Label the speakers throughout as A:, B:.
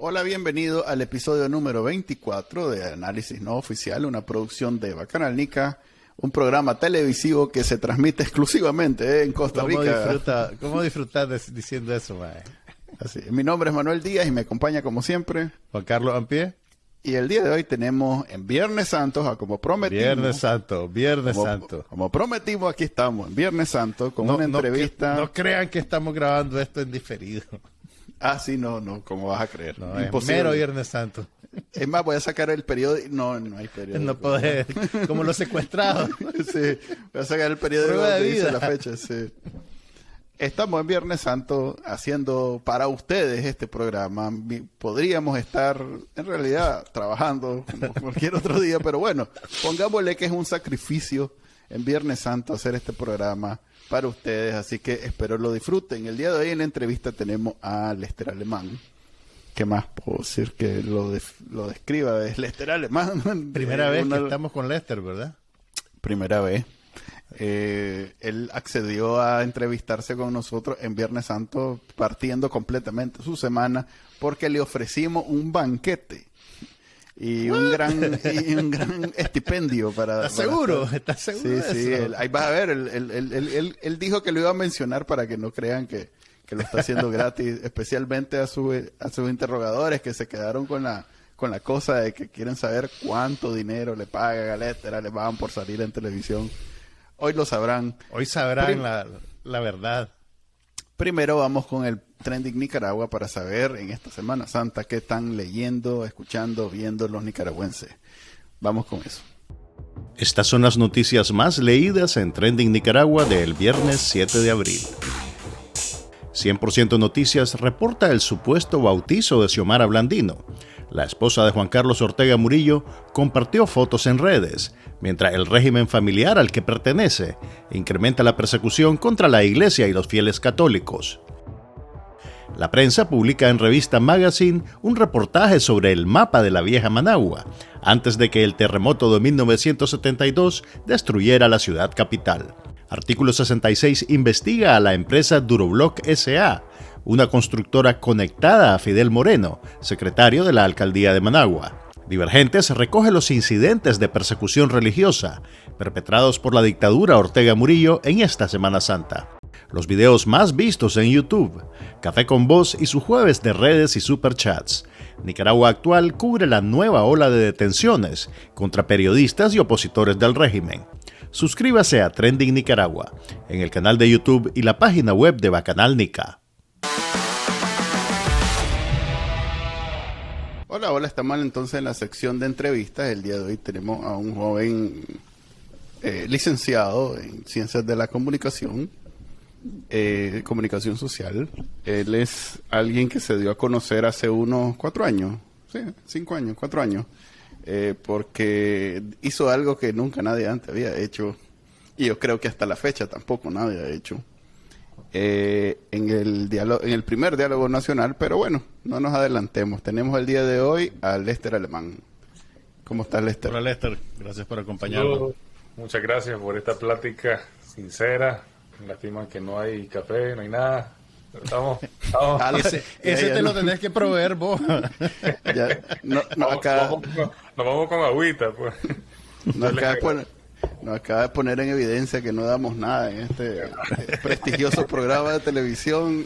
A: Hola, bienvenido al episodio número 24 de Análisis No Oficial, una producción de Bacanal Nica, un programa televisivo que se transmite exclusivamente en Costa Rica.
B: ¿Cómo disfrutar diciendo eso, mae?
A: Así, mi nombre es Manuel Díaz y me acompaña como siempre
B: Juan Carlos Ampie.
A: Y el día de hoy tenemos en Viernes Santo, como prometimos.
B: Viernes Santo.
A: Como prometimos, aquí estamos en Viernes Santo con una entrevista.
B: No crean que estamos grabando esto en diferido.
A: Ah, sí, no, ¿cómo vas a creer?
B: No, es mero Viernes Santo.
A: Es más, voy a sacar el periódico. No hay periódico.
B: No puede, como los secuestrados.
A: Sí, voy a sacar el periódico donde dice la fecha, sí. Estamos en Viernes Santo haciendo para ustedes este programa. Podríamos estar en realidad trabajando como cualquier otro día, pero bueno, pongámosle que es un sacrificio en Viernes Santo hacer este programa para ustedes, así que espero lo disfruten. El día de hoy en la entrevista tenemos a Lester Alemán. ¿Qué más puedo decir que lo describa? Es Lester Alemán.
B: Primera vez que estamos con Lester, ¿verdad?
A: Primera vez. Él accedió a entrevistarse con nosotros en Viernes Santo, partiendo completamente su semana, porque le ofrecimos un banquete y un gran estipendio para...
B: ¿Estás seguro?
A: Sí,
B: de
A: sí,
B: eso?
A: ahí vas a ver, él dijo que lo iba a mencionar para que no crean que lo está haciendo gratis, especialmente a sus interrogadores que se quedaron con la cosa de que quieren saber cuánto dinero le paga a Lester Alemán por salir en televisión. Hoy lo sabrán.
B: Hoy sabrán la verdad.
A: Primero vamos con el Trending Nicaragua para saber en esta Semana Santa qué están leyendo, escuchando, viendo los nicaragüenses. Vamos con eso.
C: Estas son las noticias más leídas en Trending Nicaragua del viernes 7 de abril. 100% Noticias reporta el supuesto bautizo de Xiomara Blandino. La esposa de Juan Carlos Ortega Murillo compartió fotos en redes, mientras el régimen familiar al que pertenece incrementa la persecución contra la Iglesia y los fieles católicos. La prensa publica en Revista Magazine un reportaje sobre el mapa de la vieja Managua, antes de que el terremoto de 1972 destruyera la ciudad capital. Artículo 66 investiga a la empresa Duroblock S.A., una constructora conectada a Fidel Moreno, secretario de la alcaldía de Managua. Divergentes recoge los incidentes de persecución religiosa perpetrados por la dictadura Ortega Murillo en esta Semana Santa. Los videos más vistos en YouTube, Café con Voz y su jueves de redes y superchats. Nicaragua Actual cubre la nueva ola de detenciones contra periodistas y opositores del régimen. Suscríbase a Trending Nicaragua en el canal de YouTube y la página web de Bacanal Nica.
A: Hola, estamos entonces en la sección de entrevistas. El día de hoy tenemos a un joven licenciado en Ciencias de la Comunicación, Comunicación Social. Él es alguien que se dio a conocer hace unos 4 años, 4 años, porque hizo algo que nunca nadie antes había hecho, y yo creo que hasta la fecha tampoco nadie ha hecho. En el primer diálogo nacional, pero bueno, no nos adelantemos. Tenemos el día de hoy a Lester Alemán. ¿Cómo estás, Lester?
B: Hola, Lester. Gracias por acompañarnos.
D: Muchas gracias por esta plática sincera. Lástima que no hay café, no hay nada. Estamos.
B: Ese te lo tenés que proveer vos.
D: Nos vamos con agüita, pues.
A: Nos acaba de poner en evidencia que no damos nada en este prestigioso programa de televisión.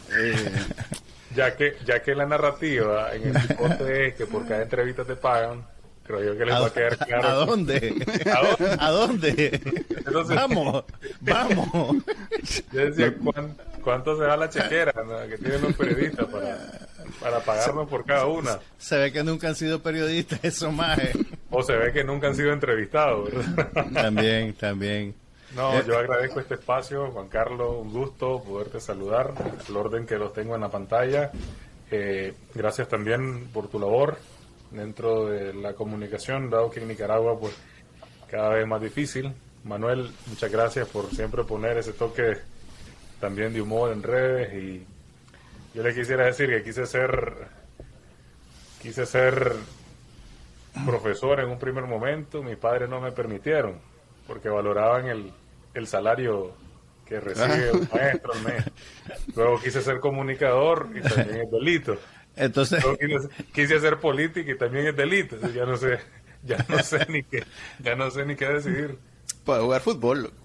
D: Ya que la narrativa en el hipote es que por cada entrevista te pagan, creo yo que les va a quedar claro.
B: ¿A dónde? ¿A dónde?
D: Entonces,
B: vamos.
D: Yo decía, ¿cuánto se da la chequera, ¿no?, que tienen los periodistas para pagarnos por cada una?
B: Se ve que nunca han sido periodistas, eso más.
D: O se ve que nunca han sido entrevistados, ¿verdad?
B: También.
D: No, yo agradezco este espacio, Juan Carlos, un gusto poderte saludar, el orden que los tengo en la pantalla. Gracias también por tu labor dentro de la comunicación, dado que en Nicaragua pues cada vez más difícil. Manuel, muchas gracias por siempre poner ese toque también de humor en redes, y yo le quisiera decir que quise ser profesor en un primer momento. Mis padres no me permitieron porque valoraban el salario que recibe un maestro al mes. Luego quise ser comunicador y también es delito.
B: Entonces,
D: Yo quise hacer política y también es delito. Entonces ya no sé ni qué decidir.
A: Puedes jugar fútbol, loco.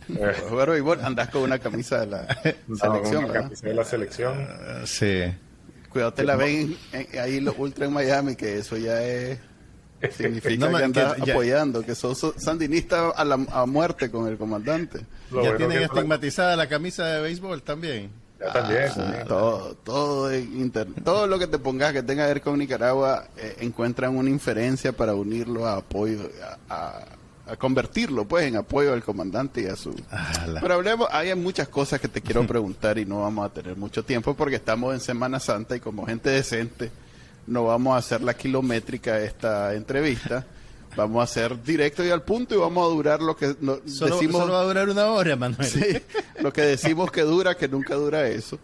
A: Puedes jugar béisbol, andás con una camisa de la selección,
D: Una
A: ¿verdad?
D: camisa de la selección.
B: sí.
A: Cuidado, te la ven ahí los ultra en Miami, que eso ya es... Significa
B: No,
A: que andas
B: que ya-
A: apoyando, que sos sandinista a muerte con el comandante.
D: Lo
B: Ya
D: bueno
B: tienen
D: que-
B: estigmatizada la camisa de béisbol también.
D: Ya también.
A: Todo en internet, todo lo que te pongas que tenga que ver con Nicaragua, encuentran una inferencia para unirlo a apoyo, a convertirlo pues en apoyo al comandante y a su... Pero hablemos, hay muchas cosas que te quiero preguntar y no vamos a tener mucho tiempo porque estamos en Semana Santa y como gente decente no vamos a hacer la kilométrica esta entrevista. Vamos a hacer directo y al punto y vamos a durar lo que decimos.
B: Solo va a durar 1 hora, Manuel.
A: Sí, lo que decimos que dura, que nunca dura eso.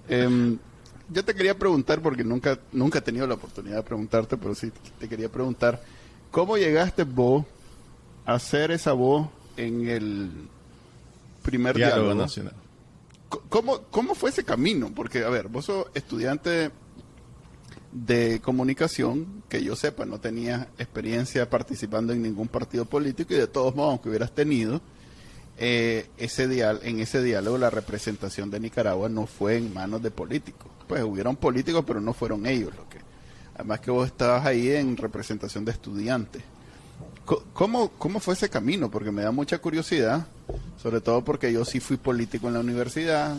A: Yo te quería preguntar, porque nunca he tenido la oportunidad de preguntarte, pero sí te quería preguntar, ¿cómo llegaste vos a hacer esa voz en el primer diálogo?
B: Nacional.
A: ¿Cómo fue ese camino? Porque, a ver, vos sos estudiante de comunicación, que yo sepa, no tenías experiencia participando en ningún partido político y de todos modos, aunque hubieras tenido, en ese diálogo la representación de Nicaragua no fue en manos de políticos. Pues hubieron políticos, pero no fueron ellos los que... Además que vos estabas ahí en representación de estudiantes. ¿Cómo fue ese camino? Porque me da mucha curiosidad, sobre todo porque yo sí fui político en la universidad.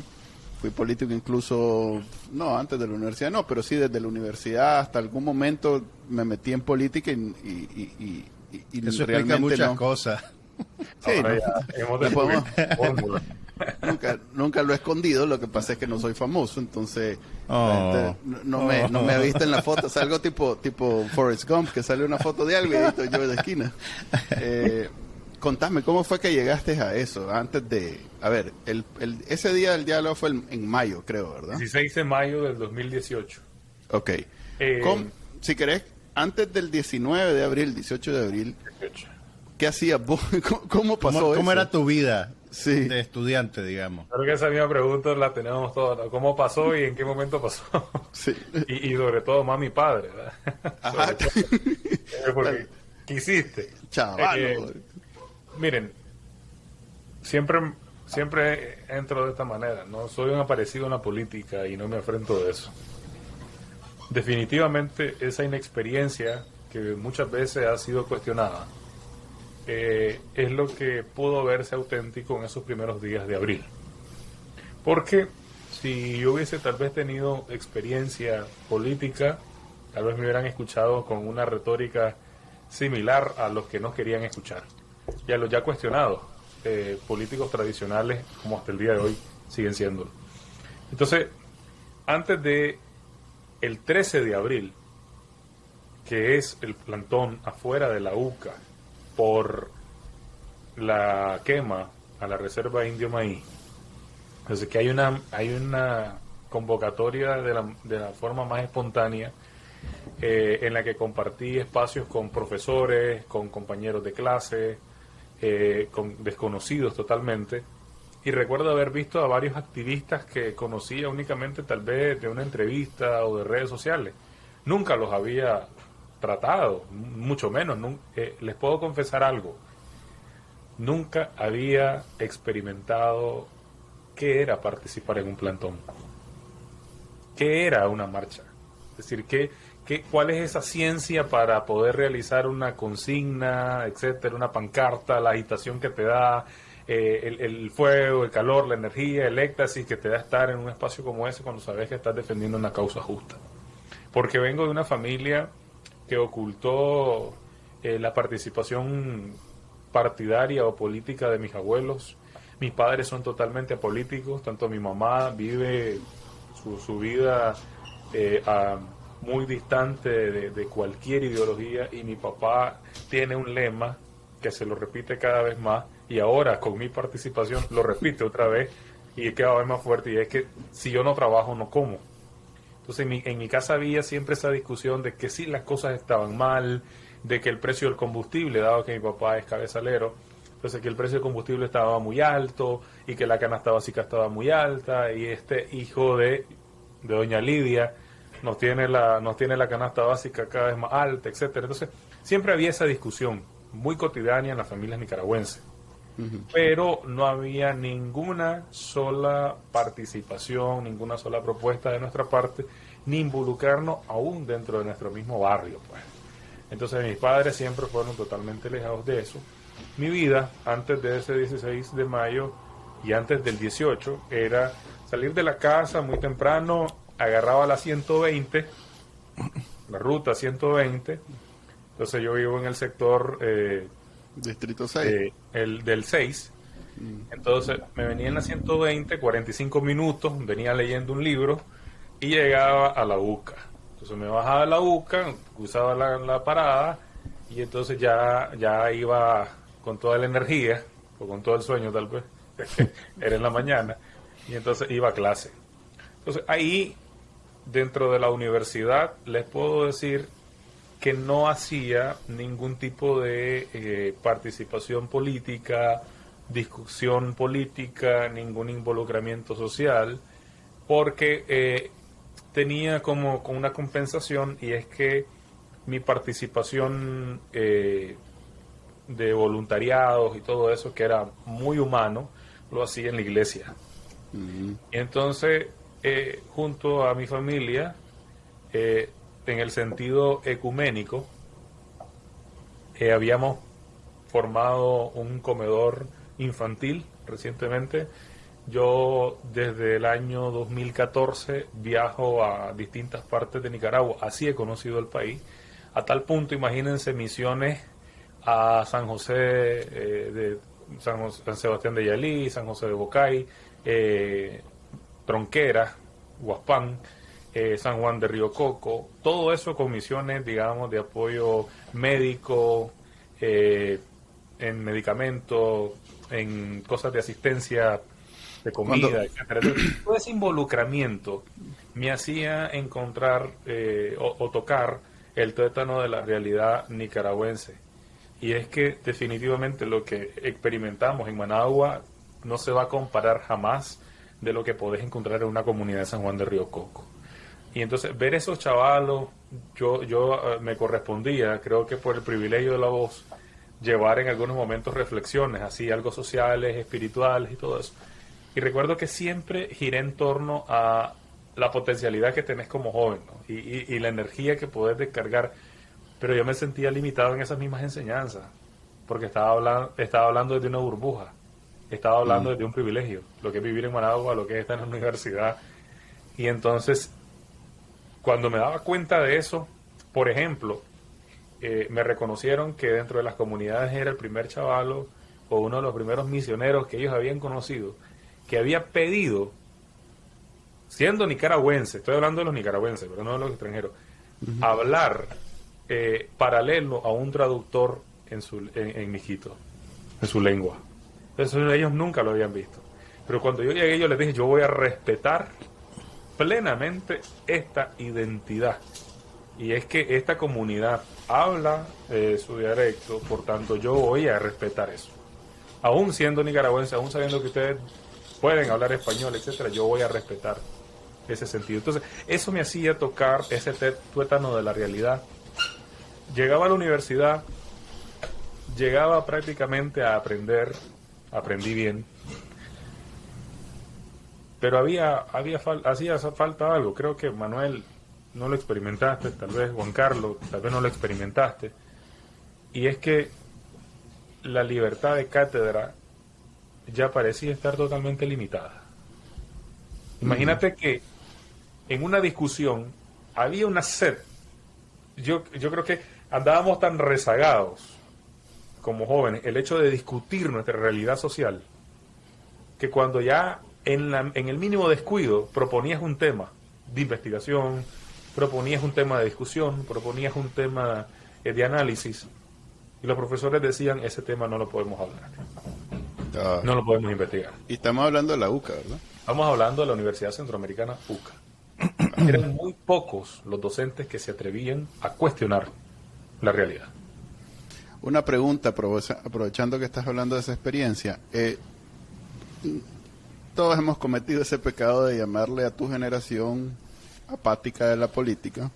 A: Fui político incluso, no, antes de la universidad no, pero sí desde la universidad hasta algún momento me metí en política y
B: Eso explica
A: realmente
B: muchas
A: no.
B: cosas.
A: Sí,
D: Ahora
A: no,
D: ya hemos
A: Le
D: descubierto
A: podemos-
D: la fórmula.
A: nunca lo he escondido, lo que pasa es que no soy famoso, entonces
B: Oh.
A: la gente no me ha visto en la foto, salgo tipo Forrest Gump, que sale una foto de algo y ahí estoy yo de esquina. Contame, ¿cómo fue que llegaste a eso? Antes de... A ver, ese día del diálogo fue en mayo, creo, ¿verdad?
D: 16 de mayo del 2018.
A: Ok. Si querés, antes del 19 de abril, 18 de abril,
D: 18.
A: ¿qué hacías vos? ¿Cómo pasó eso?
B: ¿Cómo era tu vida
A: Sí.
B: de estudiante, digamos?
D: Creo que esa misma pregunta la tenemos todos, ¿no? ¿Cómo pasó y en qué momento pasó?
A: Sí.
D: Y sobre todo más mi padre, ¿verdad?
A: Ajá.
D: Porque, ¿qué hiciste?
A: Chaval.
D: Miren, siempre entro de esta manera, no soy un aparecido en la política y no me enfrento de eso. Definitivamente esa inexperiencia que muchas veces ha sido cuestionada es lo que pudo verse auténtico en esos primeros días de abril. Porque si yo hubiese tal vez tenido experiencia política, tal vez me hubieran escuchado con una retórica similar a los que no querían escuchar y a los ya cuestionados políticos tradicionales como hasta el día de hoy siguen siendo. Entonces, antes de el 13 de abril, que es el plantón afuera de la UCA por la quema a la reserva Indio Maíz, entonces que hay una convocatoria de la forma más espontánea en la que compartí espacios con profesores, con compañeros de clase, con desconocidos totalmente, y recuerdo haber visto a varios activistas que conocía únicamente tal vez de una entrevista o de redes sociales. Nunca los había tratado, mucho menos. Les puedo confesar algo, nunca había experimentado qué era participar en un plantón, qué era una marcha, es decir, ¿cuál es esa ciencia para poder realizar una consigna, etcétera, una pancarta, la agitación que te da, el fuego, el calor, la energía, el éxtasis que te da estar en un espacio como ese cuando sabes que estás defendiendo una causa justa? Porque vengo de una familia que ocultó la participación partidaria o política de mis abuelos. Mis padres son totalmente apolíticos, tanto mi mamá vive su vida muy distante de cualquier ideología, y mi papá tiene un lema que se lo repite cada vez más, y ahora con mi participación lo repite otra vez y cada vez más fuerte, y es que si yo no trabajo no como. Entonces en mi casa había siempre esa discusión de que si las cosas estaban mal, de que el precio del combustible, dado que mi papá es cabezalero, entonces que el precio del combustible estaba muy alto y que la canasta básica estaba muy alta, y este hijo de doña Lidia nos tiene la canasta básica cada vez más alta, etcétera. Entonces, siempre había esa discusión muy cotidiana en las familias nicaragüenses. Pero no había ninguna sola participación, ninguna sola propuesta de nuestra parte, ni involucrarnos aún dentro de nuestro mismo barrio, pues. Entonces mis padres siempre fueron totalmente alejados de eso. Mi vida, antes de ese 16 de mayo y antes del 18, era salir de la casa muy temprano, agarraba la 120, la ruta 120. Entonces yo vivo en el sector
A: Distrito 6.
D: el del 6. Entonces me venía en la 120, 45 minutos, venía leyendo un libro y llegaba a la UCA. Entonces me bajaba a la UCA, usaba la parada y entonces ya iba con toda la energía, o con todo el sueño tal vez, era en la mañana, y entonces iba a clase. Entonces ahí, dentro de la universidad, les puedo decir que no hacía ningún tipo de participación política, discusión política, ningún involucramiento social, porque tenía como una compensación, y es que mi participación de voluntariados y todo eso, que era muy humano, lo hacía en la iglesia. Y entonces, junto a mi familia, en el sentido ecuménico, habíamos formado un comedor infantil recientemente. Yo desde el año 2014 viajo a distintas partes de Nicaragua, así he conocido el país, a tal punto, imagínense, misiones a San José de San Sebastián de Yalí, San José de Bocay, Tronquera, Huaspán, San Juan de Río Coco, todo eso con misiones, digamos, de apoyo médico, en medicamentos, en cosas de asistencia de comida, etcétera. Entonces, todo ese involucramiento me hacía encontrar o tocar el tuétano de la realidad nicaragüense. Y es que definitivamente lo que experimentamos en Managua no se va a comparar jamás de lo que podés encontrar en una comunidad de San Juan de Río Coco. Y entonces ver esos chavalos, yo me correspondía, creo que por el privilegio de la voz, llevar en algunos momentos reflexiones, así algo sociales, espirituales y todo eso. Y recuerdo que siempre giré en torno a la potencialidad que tenés como joven, ¿no? y la energía que podés descargar. Pero yo me sentía limitado en esas mismas enseñanzas, porque estaba hablando desde una burbuja, estaba hablando desde un privilegio, lo que es vivir en Managua, lo que es estar en la universidad. Y entonces, cuando me daba cuenta de eso, por ejemplo, me reconocieron que dentro de las comunidades era el primer chavalo o uno de los primeros misioneros que ellos habían conocido, que había pedido, siendo nicaragüense, estoy hablando de los nicaragüenses, pero no de los extranjeros, hablar paralelo a un traductor en mijito, en su lengua. Entonces ellos nunca lo habían visto. Pero cuando yo llegué, yo les dije, yo voy a respetar plenamente esta identidad. Y es que esta comunidad habla su dialecto, por tanto yo voy a respetar eso. Aún siendo nicaragüense, aún sabiendo que ustedes pueden hablar español, etcétera, yo voy a respetar ese sentido. Entonces, eso me hacía tocar ese tuétano de la realidad. Llegaba a la universidad, llegaba prácticamente a aprender, aprendí bien, pero hacía falta algo. Creo que Manuel no lo experimentaste, tal vez Juan Carlos, tal vez no lo experimentaste, y es que la libertad de cátedra ya parecía estar totalmente limitada. Imagínate que en una discusión había una sed. Yo creo que andábamos tan rezagados como jóvenes, el hecho de discutir nuestra realidad social, que cuando ya en el mínimo descuido proponías un tema de investigación, proponías un tema de discusión, proponías un tema de análisis, y los profesores decían, ese tema no lo podemos hablar, no lo podemos investigar.
A: Y estamos hablando de la UCA, ¿verdad?
D: Estamos hablando de la Universidad Centroamericana UCA. Eran muy pocos los docentes que se atrevían a cuestionar la realidad.
A: Una pregunta, aprovechando que estás hablando de esa experiencia. Todos hemos cometido ese pecado de llamarle a tu generación apática de la política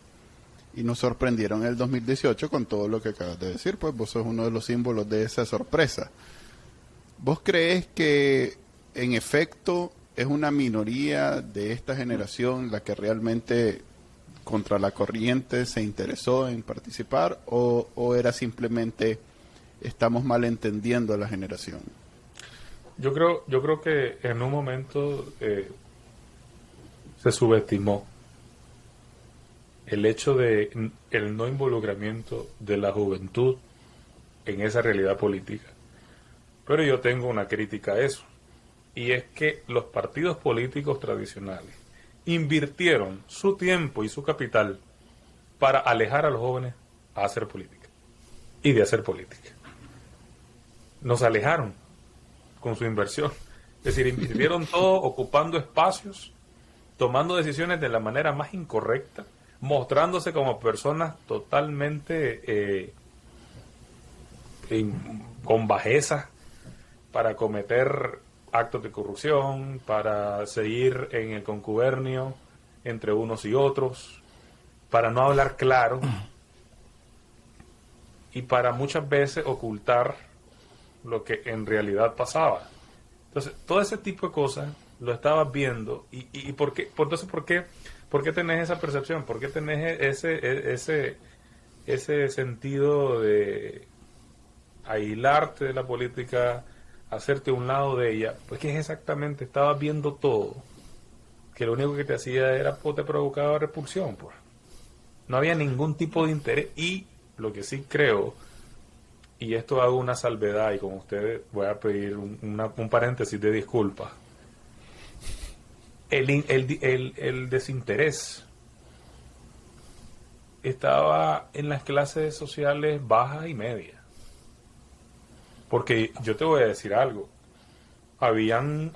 A: y nos sorprendieron en el 2018 con todo lo que acabas de decir, pues vos sos uno de los símbolos de esa sorpresa. ¿Vos crees que en efecto es una minoría de esta generación la que realmente contra la corriente se interesó en participar o era simplemente estamos malentendiendo a la generación?
D: Yo creo que en un momento se subestimó el hecho de el no involucramiento de la juventud en esa realidad política. Pero yo tengo una crítica a eso, y es que los partidos políticos tradicionales invirtieron su tiempo y su capital para alejar a los jóvenes a hacer política y de hacer política. Nos alejaron con su inversión. Es decir, invirtieron todo ocupando espacios, tomando decisiones de la manera más incorrecta, mostrándose como personas totalmente con bajezas para cometer actos de corrupción, para seguir en el contubernio entre unos y otros, para no hablar claro y para muchas veces ocultar lo que en realidad pasaba. Entonces, todo ese tipo de cosas lo estabas viendo y ¿por qué? Entonces, ¿por qué tenés esa percepción? ¿Por qué tenés ese sentido de aislarte de la política, hacerte a un lado de ella? Pues que es exactamente, estabas viendo todo, que lo único que te hacía era, pues, te provocaba repulsión, pues. No había ningún tipo de interés. Y lo que sí creo, y esto hago una salvedad, y con ustedes voy a pedir un paréntesis de disculpas, el desinterés estaba en las clases sociales bajas y medias. Porque yo te voy a decir algo, habían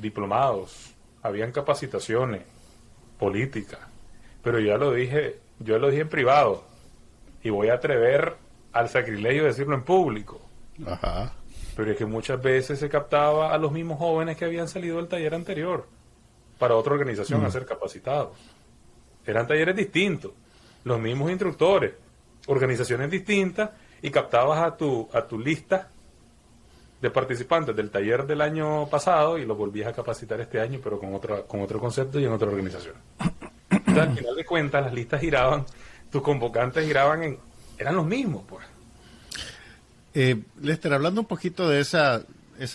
D: diplomados, habían capacitaciones políticas, pero yo lo dije en privado, y voy a atrever al sacrilegio de decirlo en público.
A: Ajá.
D: Pero es que muchas veces se captaba a los mismos jóvenes que habían salido del taller anterior para otra organización a ser capacitados. Eran talleres distintos, los mismos instructores, organizaciones distintas, y captabas a tu lista de participantes del taller del año pasado y los volvías a capacitar este año, pero con otro concepto y en otra organización. Entonces, al final de cuentas, las listas giraban, tus convocantes giraban eran los mismos, pues.
B: Lester, hablando un poquito de esa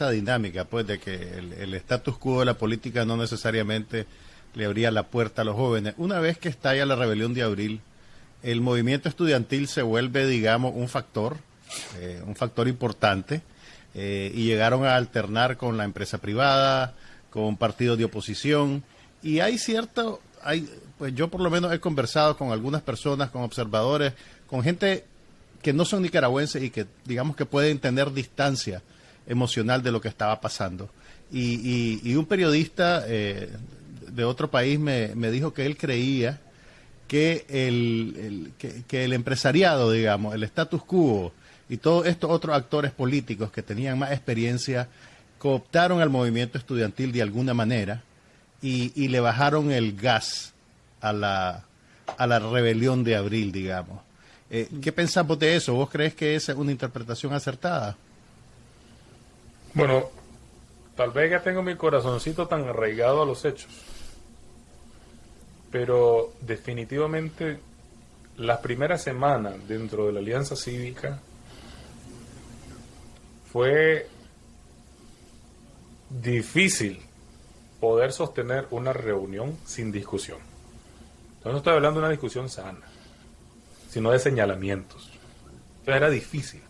B: dinámica, pues, de que el status quo de la política no necesariamente le abría la puerta a los jóvenes. Una vez que estalla la rebelión de abril, el movimiento estudiantil se vuelve, digamos, un factor importante, y llegaron a alternar con la empresa privada, con partidos de oposición, y pues yo por lo menos he conversado con algunas personas, con observadores, con gente que no son nicaragüenses y que, digamos, que pueden tener distancia emocional de lo que estaba pasando. Y un periodista de otro país me dijo que él creía que el empresariado, digamos, el status quo y todos estos otros actores políticos que tenían más experiencia cooptaron al movimiento estudiantil de alguna manera y le bajaron el gas a la rebelión de abril, digamos. ¿Qué pensamos de eso? ¿Vos crees que esa es una interpretación acertada?
D: Bueno, tal vez ya tengo mi corazoncito tan arraigado a los hechos, pero definitivamente las primeras semanas dentro de la Alianza Cívica fue difícil poder sostener una reunión sin discusión. Entonces no estoy hablando de una discusión sana, sino de señalamientos. Entonces era difícil.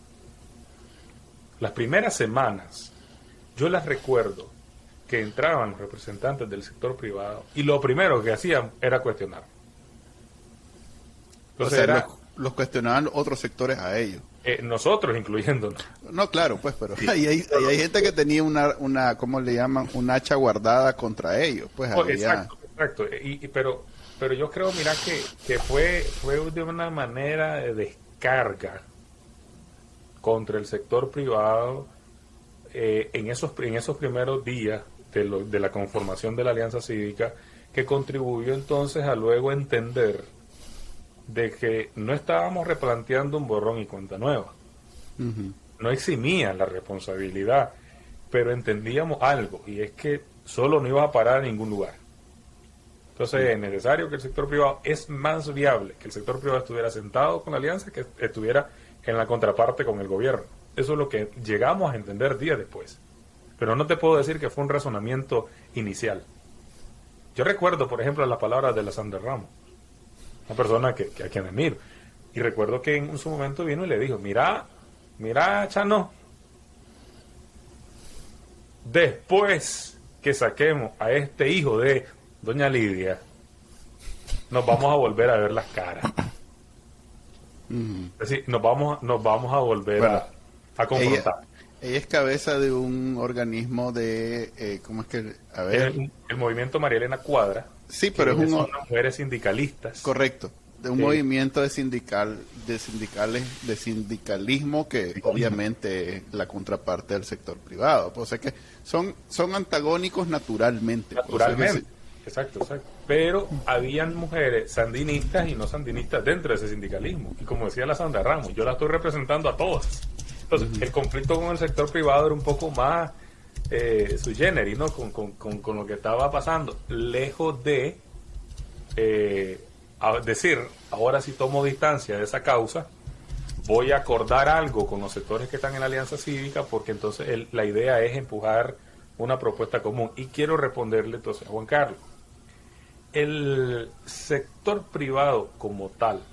D: Las primeras semanas, yo las recuerdo que entraban los representantes del sector privado y lo primero que hacían era cuestionar. Entonces
A: O sea, los cuestionaban otros sectores a ellos.
D: Nosotros incluyéndonos.
A: No, claro, pues, pero ahí hay gente que tenía una ¿cómo le llaman? Un hacha guardada contra ellos, pues.
D: Exacto. Pero yo creo, mira, que fue de una manera de descarga contra el sector privado en esos primeros días de la conformación de la Alianza Cívica, que contribuyó entonces a luego entender de que no estábamos replanteando un borrón y cuenta nueva. No eximía la responsabilidad, pero entendíamos algo, y es que solo no iba a parar a ningún lugar. Entonces es necesario que el sector privado, es más viable que el sector privado estuviera sentado con la alianza que estuviera en la contraparte con el gobierno. Eso es lo que llegamos a entender días después. Pero no te puedo decir que fue un razonamiento inicial. Yo recuerdo, por ejemplo, las palabras de la Sandra Ramos, una persona a quien admiro. Y recuerdo que en su momento vino y le dijo, mira, Chano, después que saquemos a este hijo de doña Lidia, nos vamos a volver a ver las caras. Es decir, nos vamos a volver a confrontar.
A: Ella es cabeza de un organismo de, ¿cómo es que? A ver.
D: El movimiento María Elena Cuadra.
A: Sí, pero
D: son unas mujeres sindicalistas.
A: Correcto. De un movimiento de sindicalismo que obviamente es la contraparte del sector privado. O sea que son antagónicos naturalmente.
D: Naturalmente. Exacto. Pero habían mujeres sandinistas y no sandinistas dentro de ese sindicalismo. Y como decía la Sandra Ramos, yo la estoy representando a todas. Entonces, el conflicto con el sector privado era un poco más sui generis, ¿no? Con lo que estaba pasando. Lejos de decir, ahora sí tomo distancia de esa causa, voy a acordar algo con los sectores que están en la Alianza Cívica, porque entonces la idea es empujar una propuesta común. Y quiero responderle entonces a Juan Carlos. El sector privado como tal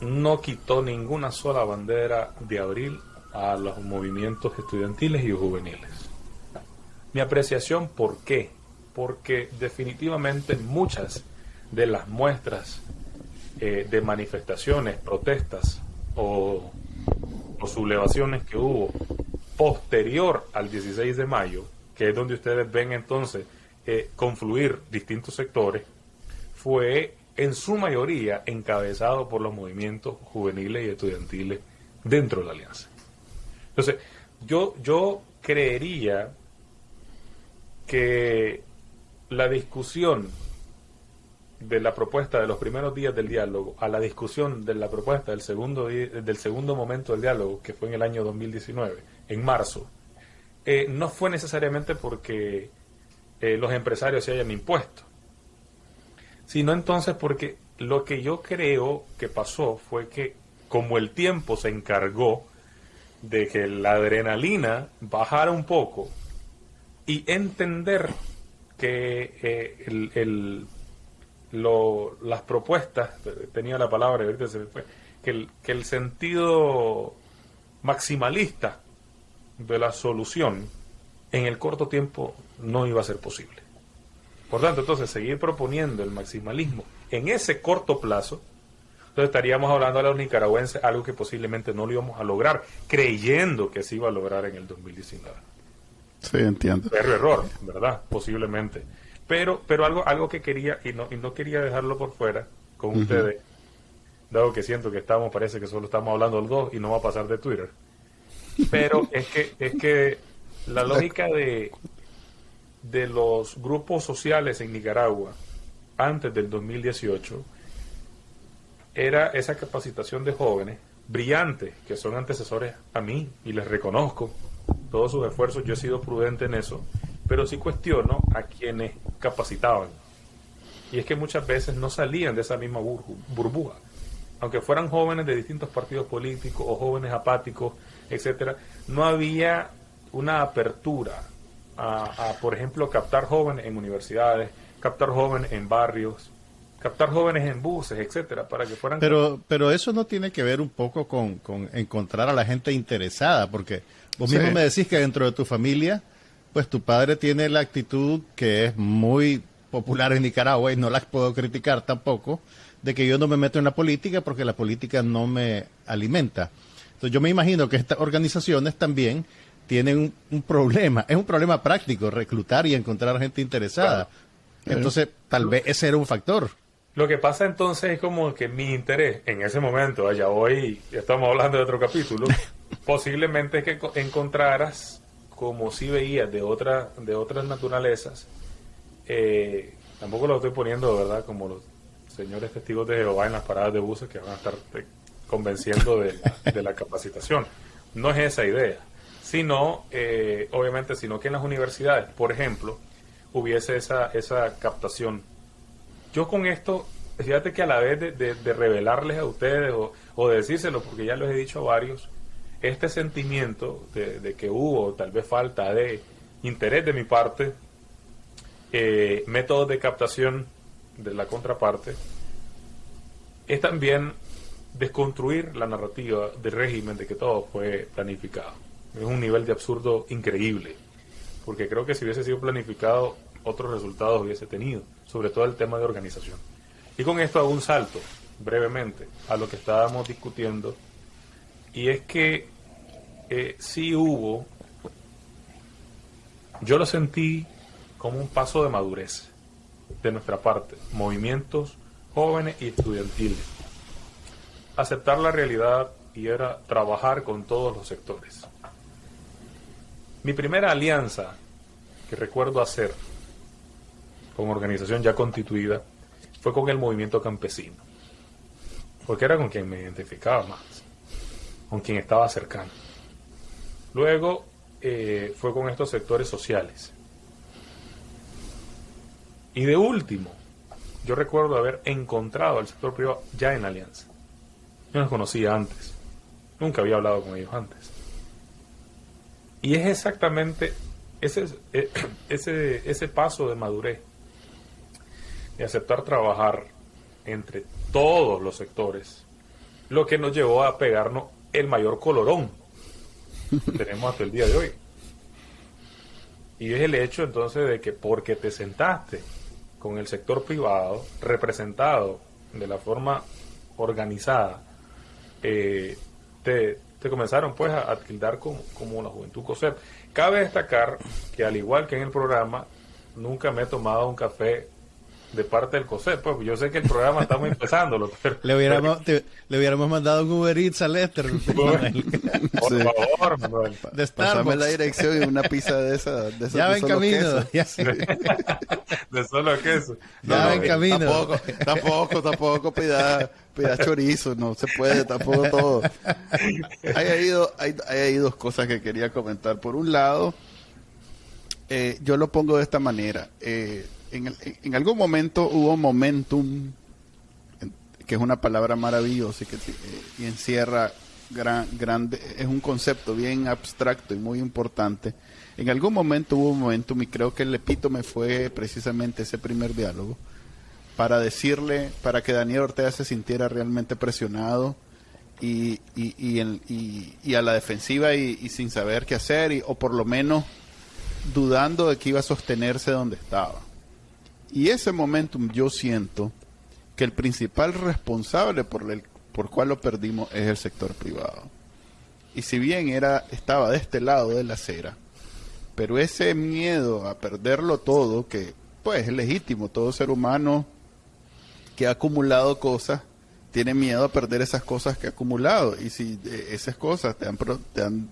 D: no quitó ninguna sola bandera de abril a los movimientos estudiantiles y juveniles. Mi apreciación, ¿por qué? Porque definitivamente muchas de las muestras de manifestaciones, protestas o sublevaciones que hubo posterior al 16 de mayo, que es donde ustedes ven entonces confluir distintos sectores, fue en su mayoría encabezado por los movimientos juveniles y estudiantiles dentro de la alianza. Entonces, yo creería que la discusión de la propuesta de los primeros días del diálogo a la discusión de la propuesta del segundo momento del diálogo, que fue en el año 2019, en marzo, no fue necesariamente porque los empresarios se hayan impuesto, sino entonces porque lo que yo creo que pasó fue que como el tiempo se encargó de que la adrenalina bajara un poco y entender que las propuestas, tenía la palabra y ahorita se me fue, que el sentido maximalista de la solución en el corto tiempo no iba a ser posible. Por tanto, entonces, seguir proponiendo el maximalismo en ese corto plazo, entonces estaríamos hablando a los nicaragüenses algo que posiblemente no lo íbamos a lograr, creyendo que se iba a lograr en el 2019.
A: Sí, entiendo.
D: Error, ¿verdad? Posiblemente. Pero algo que quería, y no quería dejarlo por fuera con ustedes, dado que siento que parece que solo estamos hablando los dos y no va a pasar de Twitter. Pero es que la lógica de los grupos sociales en Nicaragua antes del 2018 era esa capacitación de jóvenes brillantes que son antecesores a mí y les reconozco todos sus esfuerzos. Yo he sido prudente en eso, pero sí cuestiono a quienes capacitaban, y es que muchas veces no salían de esa misma burbuja, aunque fueran jóvenes de distintos partidos políticos o jóvenes apáticos, etcétera. No había una apertura a, por ejemplo, captar jóvenes en universidades, captar jóvenes en barrios, captar jóvenes en buses, etcétera, para que fueran...
B: Pero eso no tiene que ver un poco con encontrar a la gente interesada, porque vos mismo me decís que dentro de tu familia, pues tu padre tiene la actitud que es muy popular en Nicaragua, y no la puedo criticar tampoco, de que yo no me meto en la política porque la política no me alimenta. Entonces yo me imagino que estas organizaciones también tienen un problema, es un problema práctico, reclutar y encontrar gente interesada. Claro. Entonces, tal vez ese era un factor.
D: Lo que pasa entonces es como que mi interés en ese momento, allá hoy ya estamos hablando de otro capítulo, posiblemente es que encontraras, como si veías de otras naturalezas, tampoco lo estoy poniendo, ¿verdad?, como los señores testigos de Jehová en las paradas de buses que van a estar convenciendo de la capacitación. No es esa idea, sino, obviamente, sino que en las universidades, por ejemplo, hubiese esa captación. Yo con esto, fíjate que a la vez de revelarles a ustedes o de decírselo, porque ya los he dicho a varios, este sentimiento de que hubo tal vez falta de interés de mi parte, métodos de captación de la contraparte, es también desconstruir la narrativa del régimen de que todo fue planificado. Es un nivel de absurdo increíble, porque creo que si hubiese sido planificado, otros resultados hubiese tenido, sobre todo el tema de organización. Y con esto hago un salto, brevemente, a lo que estábamos discutiendo, y es que sí hubo, yo lo sentí como un paso de madurez de nuestra parte, movimientos jóvenes y estudiantiles. Aceptar la realidad y era trabajar con todos los sectores. Mi primera alianza que recuerdo hacer con organización ya constituida fue con el movimiento campesino, porque era con quien me identificaba más, con quien estaba cercano. Luego fue con estos sectores sociales. Y de último, yo recuerdo haber encontrado al sector privado ya en alianza. Yo los conocía antes, nunca había hablado con ellos antes. Y es exactamente ese paso de madurez, de aceptar trabajar entre todos los sectores, lo que nos llevó a pegarnos el mayor colorón que tenemos hasta el día de hoy. Y es el hecho entonces de que porque te sentaste con el sector privado representado de la forma organizada, te comenzaron pues a tildar como la Juventud COSEP. Cabe destacar que al igual que en el programa, nunca me he tomado un café de parte del COSEP, pues yo sé que el programa estamos empezándolo, pero
B: le hubiéramos mandado un Uber Eats a Lester.
D: Por favor, Manuel.
B: De
A: Pásame
B: Starbucks.
A: la dirección y una pizza de esa
B: Ya va en
A: solo
B: camino.
A: queso.
B: Ya,
A: Sí.
D: De solo queso.
B: ya va en camino.
A: Tampoco pida chorizo, no se puede, tampoco todo. Hay ahí dos cosas que quería comentar. Por un lado, yo lo pongo de esta manera. En algún momento hubo momentum, que es una palabra maravillosa y encierra grande, es un concepto bien abstracto y muy importante. En algún momento hubo un momentum y creo que el epítome fue precisamente ese primer diálogo para que Daniel Ortega se sintiera realmente presionado y a la defensiva y sin saber qué hacer o por lo menos dudando de que iba a sostenerse donde estaba. Y ese momentum yo siento que el principal responsable por cual lo perdimos es el sector privado. Y si bien estaba de este lado de la acera, pero ese miedo a perderlo todo, que pues es legítimo, todo ser humano que ha acumulado cosas tiene miedo a perder esas cosas que ha acumulado. Y si esas cosas te han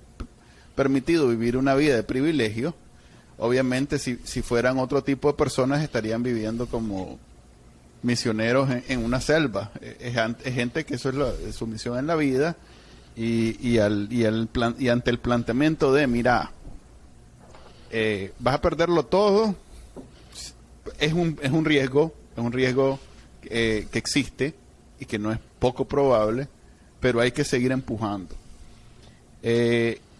A: permitido vivir una vida de privilegio, obviamente si fueran otro tipo de personas estarían viviendo como misioneros en una selva. Es gente que eso es su misión en la vida y ante el planteamiento de mira, vas a perderlo todo, es un riesgo que existe y que no es poco probable, pero hay que seguir empujando.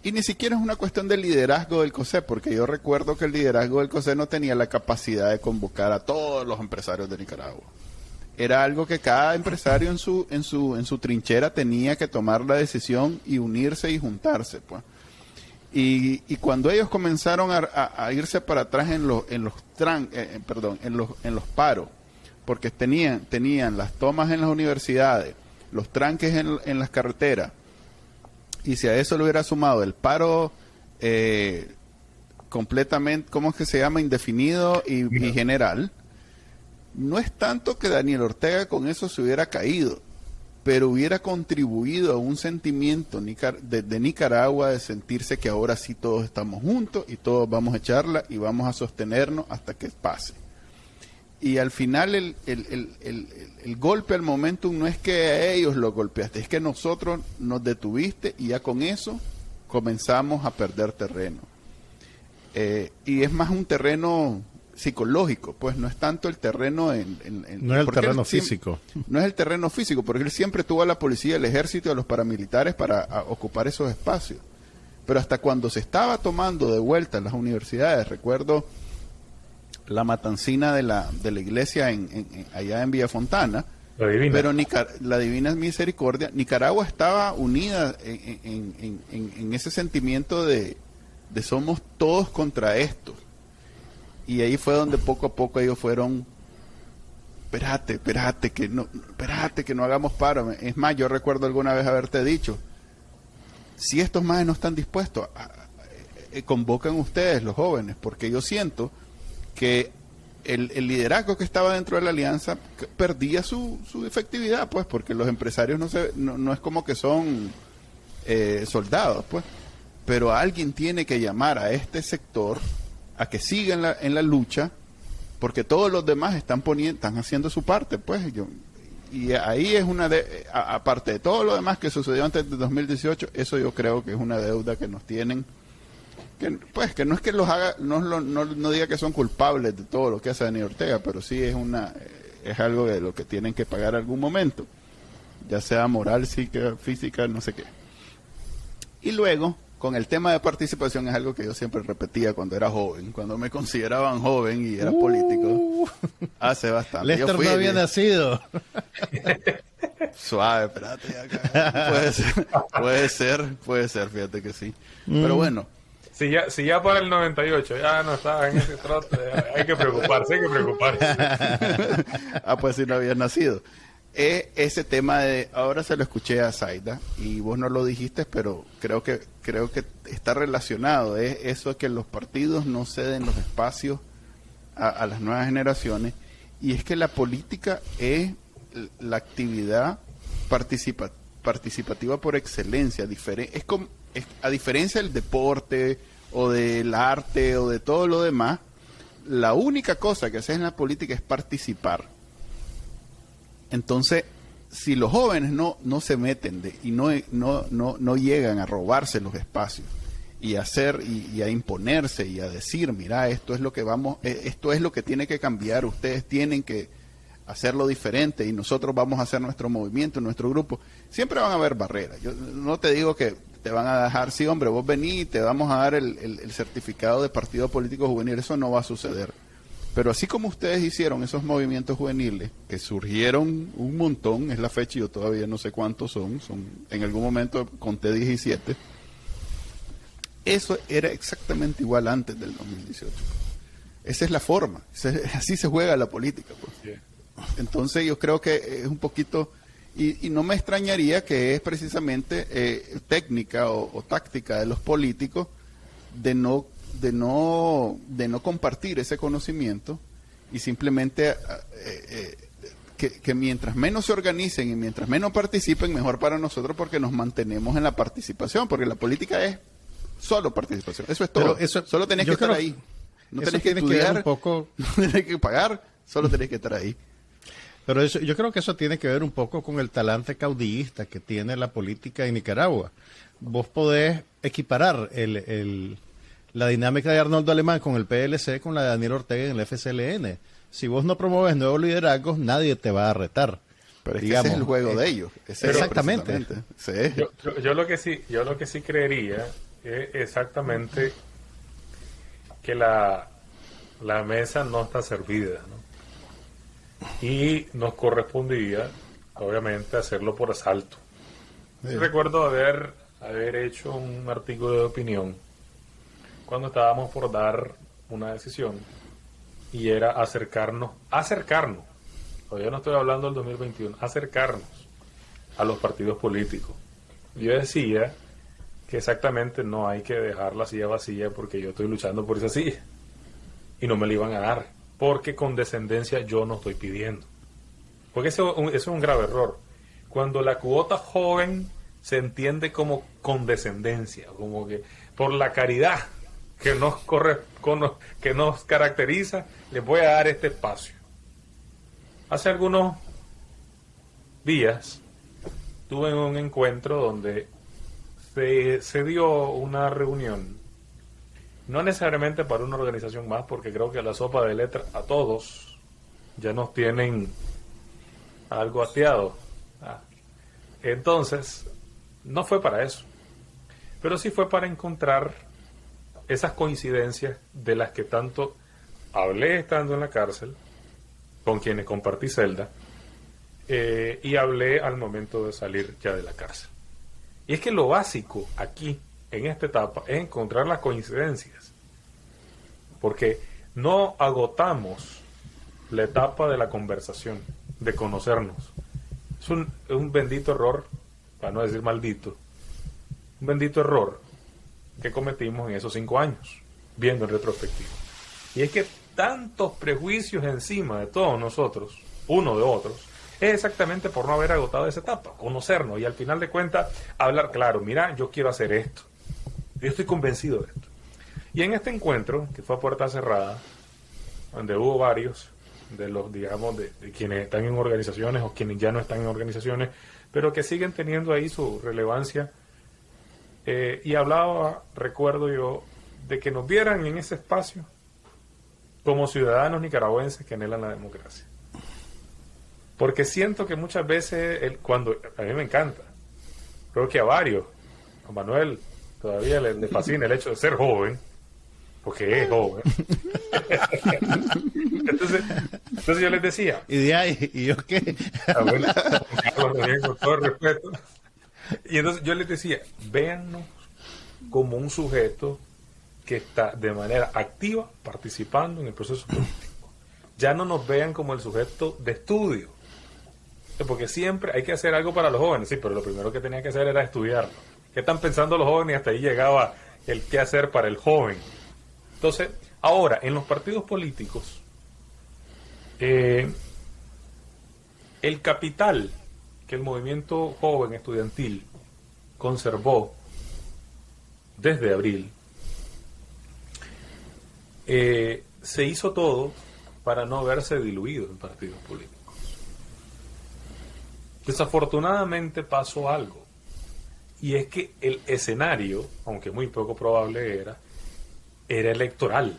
A: Y ni siquiera es una cuestión de liderazgo del COSEP, porque yo recuerdo que el liderazgo del COSEP no tenía la capacidad de convocar a todos los empresarios de Nicaragua. Era algo que cada empresario en su trinchera tenía que tomar la decisión y unirse y juntarse, pues. Y cuando ellos comenzaron a irse para atrás en los paros, porque tenían las tomas en las universidades, los tranques en las carreteras, y si a eso le hubiera sumado el paro completamente, ¿cómo es que se llama? Indefinido y general, no es tanto que Daniel Ortega con eso se hubiera caído, pero hubiera contribuido a un sentimiento de Nicaragua de sentirse que ahora sí todos estamos juntos y todos vamos a echarla y vamos a sostenernos hasta que pase. Y al final el golpe al momentum no es que a ellos lo golpeaste, es que nosotros nos detuviste y ya con eso comenzamos a perder terreno. Y es más un terreno psicológico, pues no es tanto el terreno
B: no es el terreno físico.
A: No es el terreno físico, porque él siempre tuvo a la policía, el ejército y a los paramilitares para ocupar esos espacios. Pero hasta cuando se estaba tomando de vuelta en las universidades, recuerdo la matancina de la iglesia allá en Villafontana,
D: La Divina.
A: pero la Divina Misericordia, Nicaragua estaba unida en ese sentimiento de somos todos contra esto. Y ahí fue donde poco a poco ellos fueron, espérate, que no hagamos paro. Es más, yo recuerdo alguna vez haberte dicho, si estos maes no están dispuestos, convocan ustedes, los jóvenes, porque yo siento que el liderazgo que estaba dentro de la alianza perdía su efectividad, pues, porque los empresarios no es como que son soldados, pues, pero alguien tiene que llamar a este sector a que siga en la lucha, porque todos los demás están haciendo su parte, pues. Y ahí es aparte de todo lo demás que sucedió antes de 2018, eso yo creo que es una deuda que nos tienen, que no es que los haga, no diga que son culpables de todo lo que hace Daniel Ortega, pero sí es algo de lo que tienen que pagar algún momento, ya sea moral, física, no sé qué. Y luego, con el tema de participación, es algo que yo siempre repetía cuando era joven, cuando me consideraban joven y era político, hace bastante.
B: Lester no había nacido.
A: Suave, espérate. Puede ser, fíjate que sí. Pero bueno.
D: Si ya para el 98 ya no estaba en ese trote, hay que preocuparse.
A: Pues si no había nacido. Ese tema ahora se lo escuché a Zaida y vos no lo dijiste, pero creo que está relacionado. Es eso de que los partidos no ceden los espacios a las nuevas generaciones, y es que la política es la actividad participativa por excelencia. A diferencia del deporte o del arte o de todo lo demás, la única cosa que haces en la política es participar. Entonces, si los jóvenes no se meten y no llegan a robarse los espacios y a hacer y a imponerse y a decir, mira, esto es lo que tiene que cambiar, ustedes tienen que hacerlo diferente y nosotros vamos a hacer nuestro movimiento, nuestro grupo, siempre van a haber barreras. Yo no te digo que te van a dejar, sí, hombre, vos vení, te vamos a dar el certificado de partido político juvenil, eso no va a suceder. Pero así como ustedes hicieron esos movimientos juveniles, que surgieron un montón, es la fecha y yo todavía no sé cuántos son en algún momento conté 17, eso era exactamente igual antes del 2018. Esa es la forma, así se juega la política, pues. Entonces yo creo que es un poquito, y no me extrañaría que es precisamente técnica o táctica de los políticos de no compartir ese conocimiento y simplemente que mientras menos se organicen y mientras menos participen, mejor para nosotros, porque nos mantenemos en la participación, porque la política es solo participación, eso es todo. Solo tenés que estar ahí, no tenés que estudiar, no tenés que pagar, solo tenés que estar ahí.
B: Pero yo creo que eso tiene que ver un poco con el talante caudillista que tiene la política en Nicaragua. Vos podés equiparar la dinámica de Arnoldo Alemán con el PLC con la de Daniel Ortega en el FCLN. Si vos no promueves nuevos liderazgos, nadie te va a retar.
A: Pero ese es el juego de ellos.
B: Exactamente.
A: Sí.
D: Yo lo que sí creería es exactamente que la mesa no está servida, ¿no? Y nos correspondía, obviamente, hacerlo por asalto. Sí. Recuerdo haber hecho un artículo de opinión cuando estábamos por dar una decisión, y era acercarnos, todavía no estoy hablando del 2021, acercarnos a los partidos políticos. Yo decía que exactamente no hay que dejar la silla vacía porque yo estoy luchando por esa silla y no me la iban a dar, porque condescendencia yo no estoy pidiendo, porque eso es un grave error. Cuando la cuota joven se entiende como condescendencia, como que por la caridad que nos caracteriza, les voy a dar este espacio. Hace algunos días tuve un encuentro donde se dio una reunión, no necesariamente para una organización más, porque creo que la sopa de letras a todos ya nos tienen algo hastiado. Entonces, no fue para eso, pero sí fue para encontrar esas coincidencias de las que tanto hablé estando en la cárcel, con quienes compartí celda, y hablé al momento de salir ya de la cárcel. Y es que lo básico aquí, en esta etapa, es encontrar las coincidencias, porque no agotamos la etapa de la conversación, de conocernos. Es un bendito error, para no decir maldito, un bendito error que cometimos en esos 5 años, viendo en retrospectiva. Y es que tantos prejuicios encima de todos nosotros, uno de otros, es exactamente por no haber agotado esa etapa, conocernos y al final de cuentas hablar claro, mira, yo quiero hacer esto, yo estoy convencido de esto. Y en este encuentro, que fue a puerta cerrada, donde hubo varios de los, digamos, de quienes están en organizaciones o quienes ya no están en organizaciones, pero que siguen teniendo ahí su relevancia, y hablaba, recuerdo yo, de que nos vieran en ese espacio como ciudadanos nicaragüenses que anhelan la democracia. Porque siento que muchas veces, cuando a mí me encanta, creo que a varios, a Manuel todavía le fascina el hecho de ser joven, porque es joven. Entonces yo les decía,
B: ¿Y yo qué?
D: Bueno, con todo el respeto. Y entonces yo les decía, véannos como un sujeto que está de manera activa participando en el proceso político. Ya no nos vean como el sujeto de estudio, porque siempre hay que hacer algo para los jóvenes, sí, pero lo primero que tenía que hacer era estudiarlo. ¿Qué están pensando los jóvenes? Y hasta ahí llegaba el qué hacer para el joven. Entonces, ahora, en los partidos políticos, el capital que el movimiento joven estudiantil conservó desde abril, se hizo todo para no verse diluido en partidos políticos. Desafortunadamente pasó algo, y es que el escenario, aunque muy poco probable era electoral.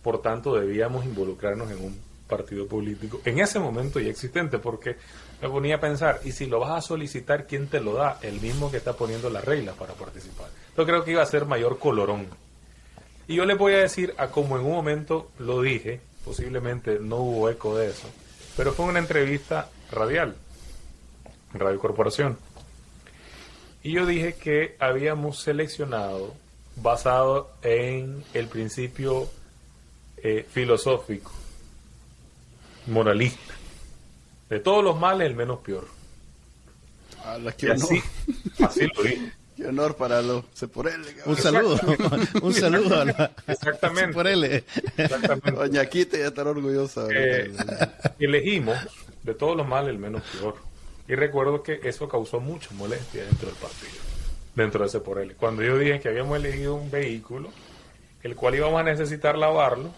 D: Por tanto, debíamos involucrarnos en un partido político en ese momento ya existente, porque me ponía a pensar, y si lo vas a solicitar, ¿quién te lo da? El mismo que está poniendo las reglas para participar. Yo creo que iba a ser mayor colorón. Y yo les voy a decir, a como en un momento lo dije, posiblemente no hubo eco de eso, pero fue una entrevista radial, en Radio Corporación. Y yo dije que habíamos seleccionado, basado en el principio filosófico, moralista, de todos los males el menos peor.
A: Y
D: así lo dije.
A: Qué honor para los Ceporele.
B: Un saludo a la
D: Exactamente.
B: Ceporele.
D: Exactamente.
A: Doña Quita ya estar orgullosa.
D: Elegimos de todos los males el menos peor. Y recuerdo que eso causó mucha molestia dentro del partido, dentro de Ceporele. Cuando yo dije que habíamos elegido un vehículo, el cual íbamos a necesitar lavarlo,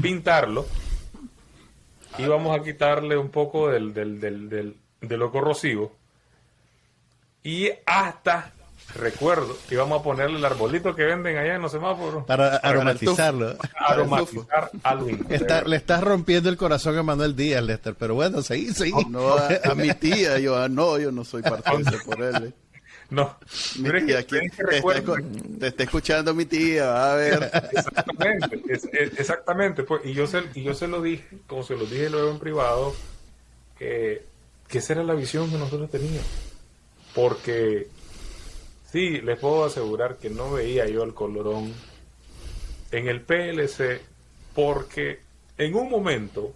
D: pintarlo, íbamos a quitarle un poco de lo corrosivo, y hasta, recuerdo, íbamos a ponerle el arbolito que venden allá en los semáforos.
B: Para aromatizarlo.
D: Aromatizar algo.
B: Le estás rompiendo el corazón a Manuel Díaz, Lester, pero bueno, seguí.
A: No, a mi tía, yo no soy parte de Ceporele.
D: No,
A: mi tía, aquí te está escuchando mi tía, va a ver.
D: Exactamente, pues, y yo se lo dije, como se lo dije luego en privado, que esa era la visión que nosotros teníamos, porque sí, les puedo asegurar que no veía yo el colorón en el PLC, porque en un momento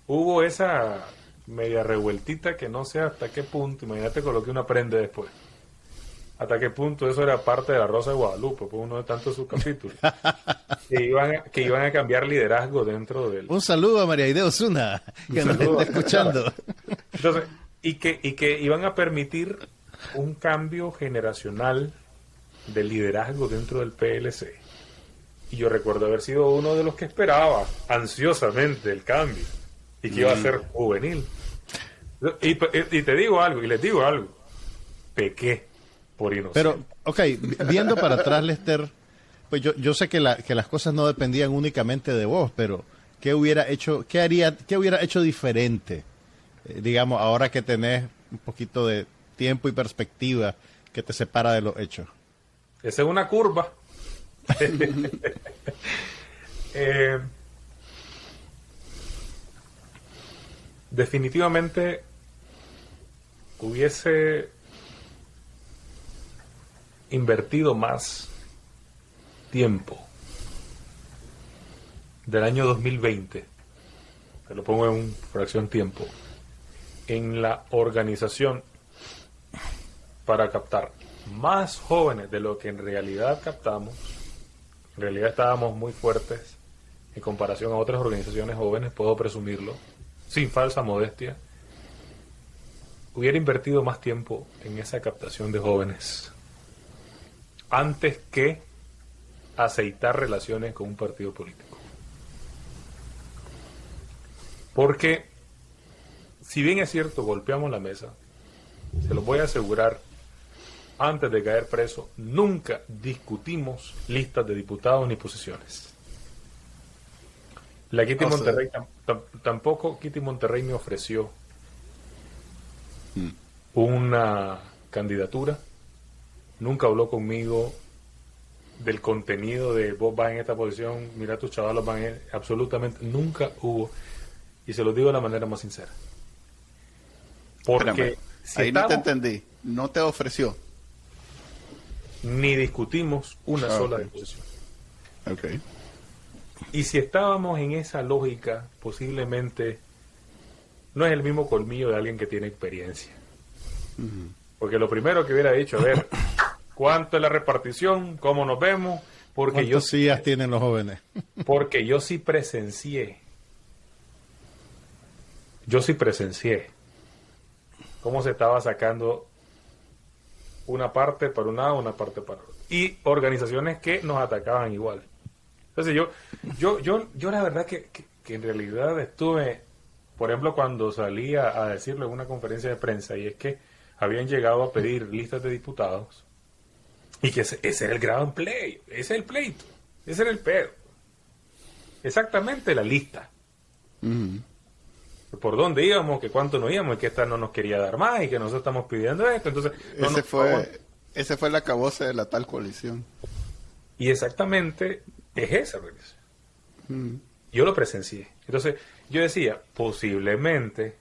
D: hubo esa media revueltita que no sé hasta qué punto, imagínate con lo que uno aprende después. Hasta qué punto eso era parte de la Rosa de Guadalupe, pues uno de tantos subcapítulos, que iban a cambiar liderazgo dentro del...
B: Un saludo a María Aide Osuna, que nos está escuchando.
D: Entonces, y que iban a permitir un cambio generacional de liderazgo dentro del PLC. Y yo recuerdo haber sido uno de los que esperaba ansiosamente el cambio. y que iba a ser juvenil. Y te digo algo, y les digo algo, pequé por inocente.
B: Pero, ok, viendo para atrás, Lester, pues yo sé que las cosas no dependían únicamente de vos, pero ¿qué hubiera hecho diferente? Digamos, ahora que tenés un poquito de tiempo y perspectiva que te separa de los hechos.
D: Esa es una curva. Definitivamente hubiese invertido más tiempo del año 2020, te lo pongo en fracción tiempo, en la organización para captar más jóvenes de lo que en realidad captamos. En realidad estábamos muy fuertes en comparación a otras organizaciones jóvenes, puedo presumirlo, sin falsa modestia. Hubiera invertido más tiempo en esa captación de jóvenes antes que aceitar relaciones con un partido político. Porque, si bien es cierto, golpeamos la mesa, se los voy a asegurar, antes de caer preso, nunca discutimos listas de diputados ni posiciones. La Kitty Monterrey tampoco Kitty Monterrey me ofreció una candidatura, nunca habló conmigo del contenido de vos vas en esta posición, mira tus chavalos van en... Absolutamente, nunca hubo, y se lo digo de la manera más sincera. Porque
A: Espérame,
D: si
A: ahí no te entendí, no te ofreció.
D: Ni discutimos una sola
A: ok.
D: disposición.
A: Ok.
D: Y si estábamos en esa lógica, posiblemente no es el mismo colmillo de alguien que tiene experiencia. Porque lo primero que hubiera dicho, a ver, ¿cuánto es la repartición? ¿Cómo nos vemos? Porque
B: ¿Cuántos sillas tienen los jóvenes?
D: Porque yo sí presencié cómo se estaba sacando una parte para un lado, una parte para otro. Y organizaciones que nos atacaban igual. Entonces yo la verdad que en realidad estuve, por ejemplo, cuando salí a decirlo en una conferencia de prensa, y es que habían llegado a pedir listas de diputados, y que ese era el gran pleito, ese es el pleito, ese era el pedo. Exactamente la lista. Por dónde íbamos, que cuánto nos íbamos, y que esta no nos quería dar más, y que nosotros estamos pidiendo esto. Entonces,
A: ese fue el acabose de la tal coalición.
D: Y exactamente es esa organización. Yo lo presencié. Entonces, yo decía, posiblemente,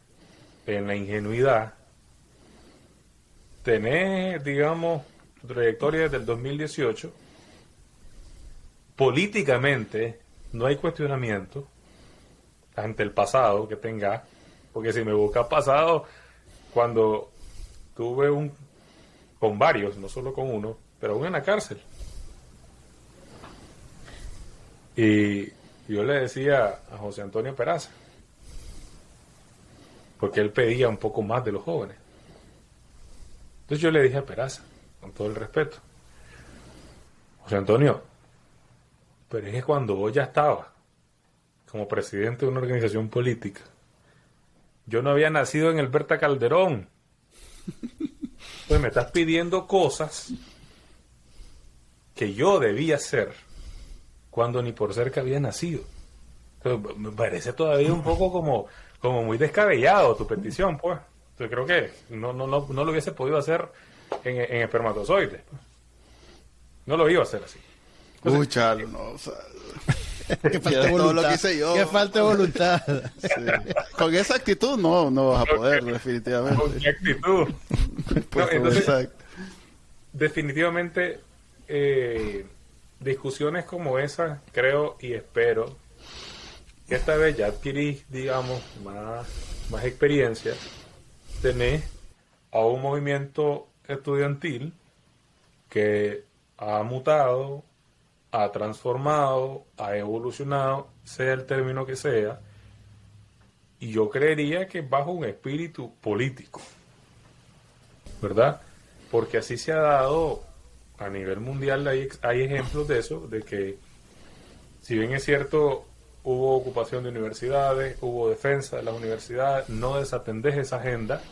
D: en la ingenuidad, tenés, digamos, tu trayectoria desde el 2018, políticamente no hay cuestionamiento ante el pasado que tengas, porque si me buscas pasado, cuando tuve con varios, no solo con uno, pero aún en la cárcel. Y yo le decía a José Antonio Peraza, porque él pedía un poco más de los jóvenes. Entonces yo le dije a Peraza, con todo el respeto, José Antonio, pero es que cuando vos ya estabas como presidente de una organización política, yo no había nacido en el Berta Calderón. Pues me estás pidiendo cosas que yo debía hacer cuando ni por cerca había nacido. Entonces, me parece todavía un poco como muy descabellado tu petición, pues. Entonces creo que no lo hubiese podido hacer en espermatozoides. No lo iba a hacer así. Entonces,
A: Chalo, no, o sea,
B: Que falta
A: todo
B: voluntad.
A: lo que hice yo.
B: Que falta voluntad.
A: Sí. Con esa actitud no vas a poder, definitivamente.
D: con mi actitud.
A: Pues,
D: No, entonces,
A: exacto.
D: definitivamente, discusiones como esa, creo y espero que esta vez ya adquirí, digamos, más experiencia, tenés a un movimiento estudiantil que ha mutado, ha transformado, ha evolucionado, sea el término que sea, y yo creería que bajo un espíritu político, ¿verdad? Porque así se ha dado a nivel mundial, hay ejemplos de eso, de que si bien es cierto, hubo ocupación de universidades, hubo defensa de las universidades, no desatendés esa agenda,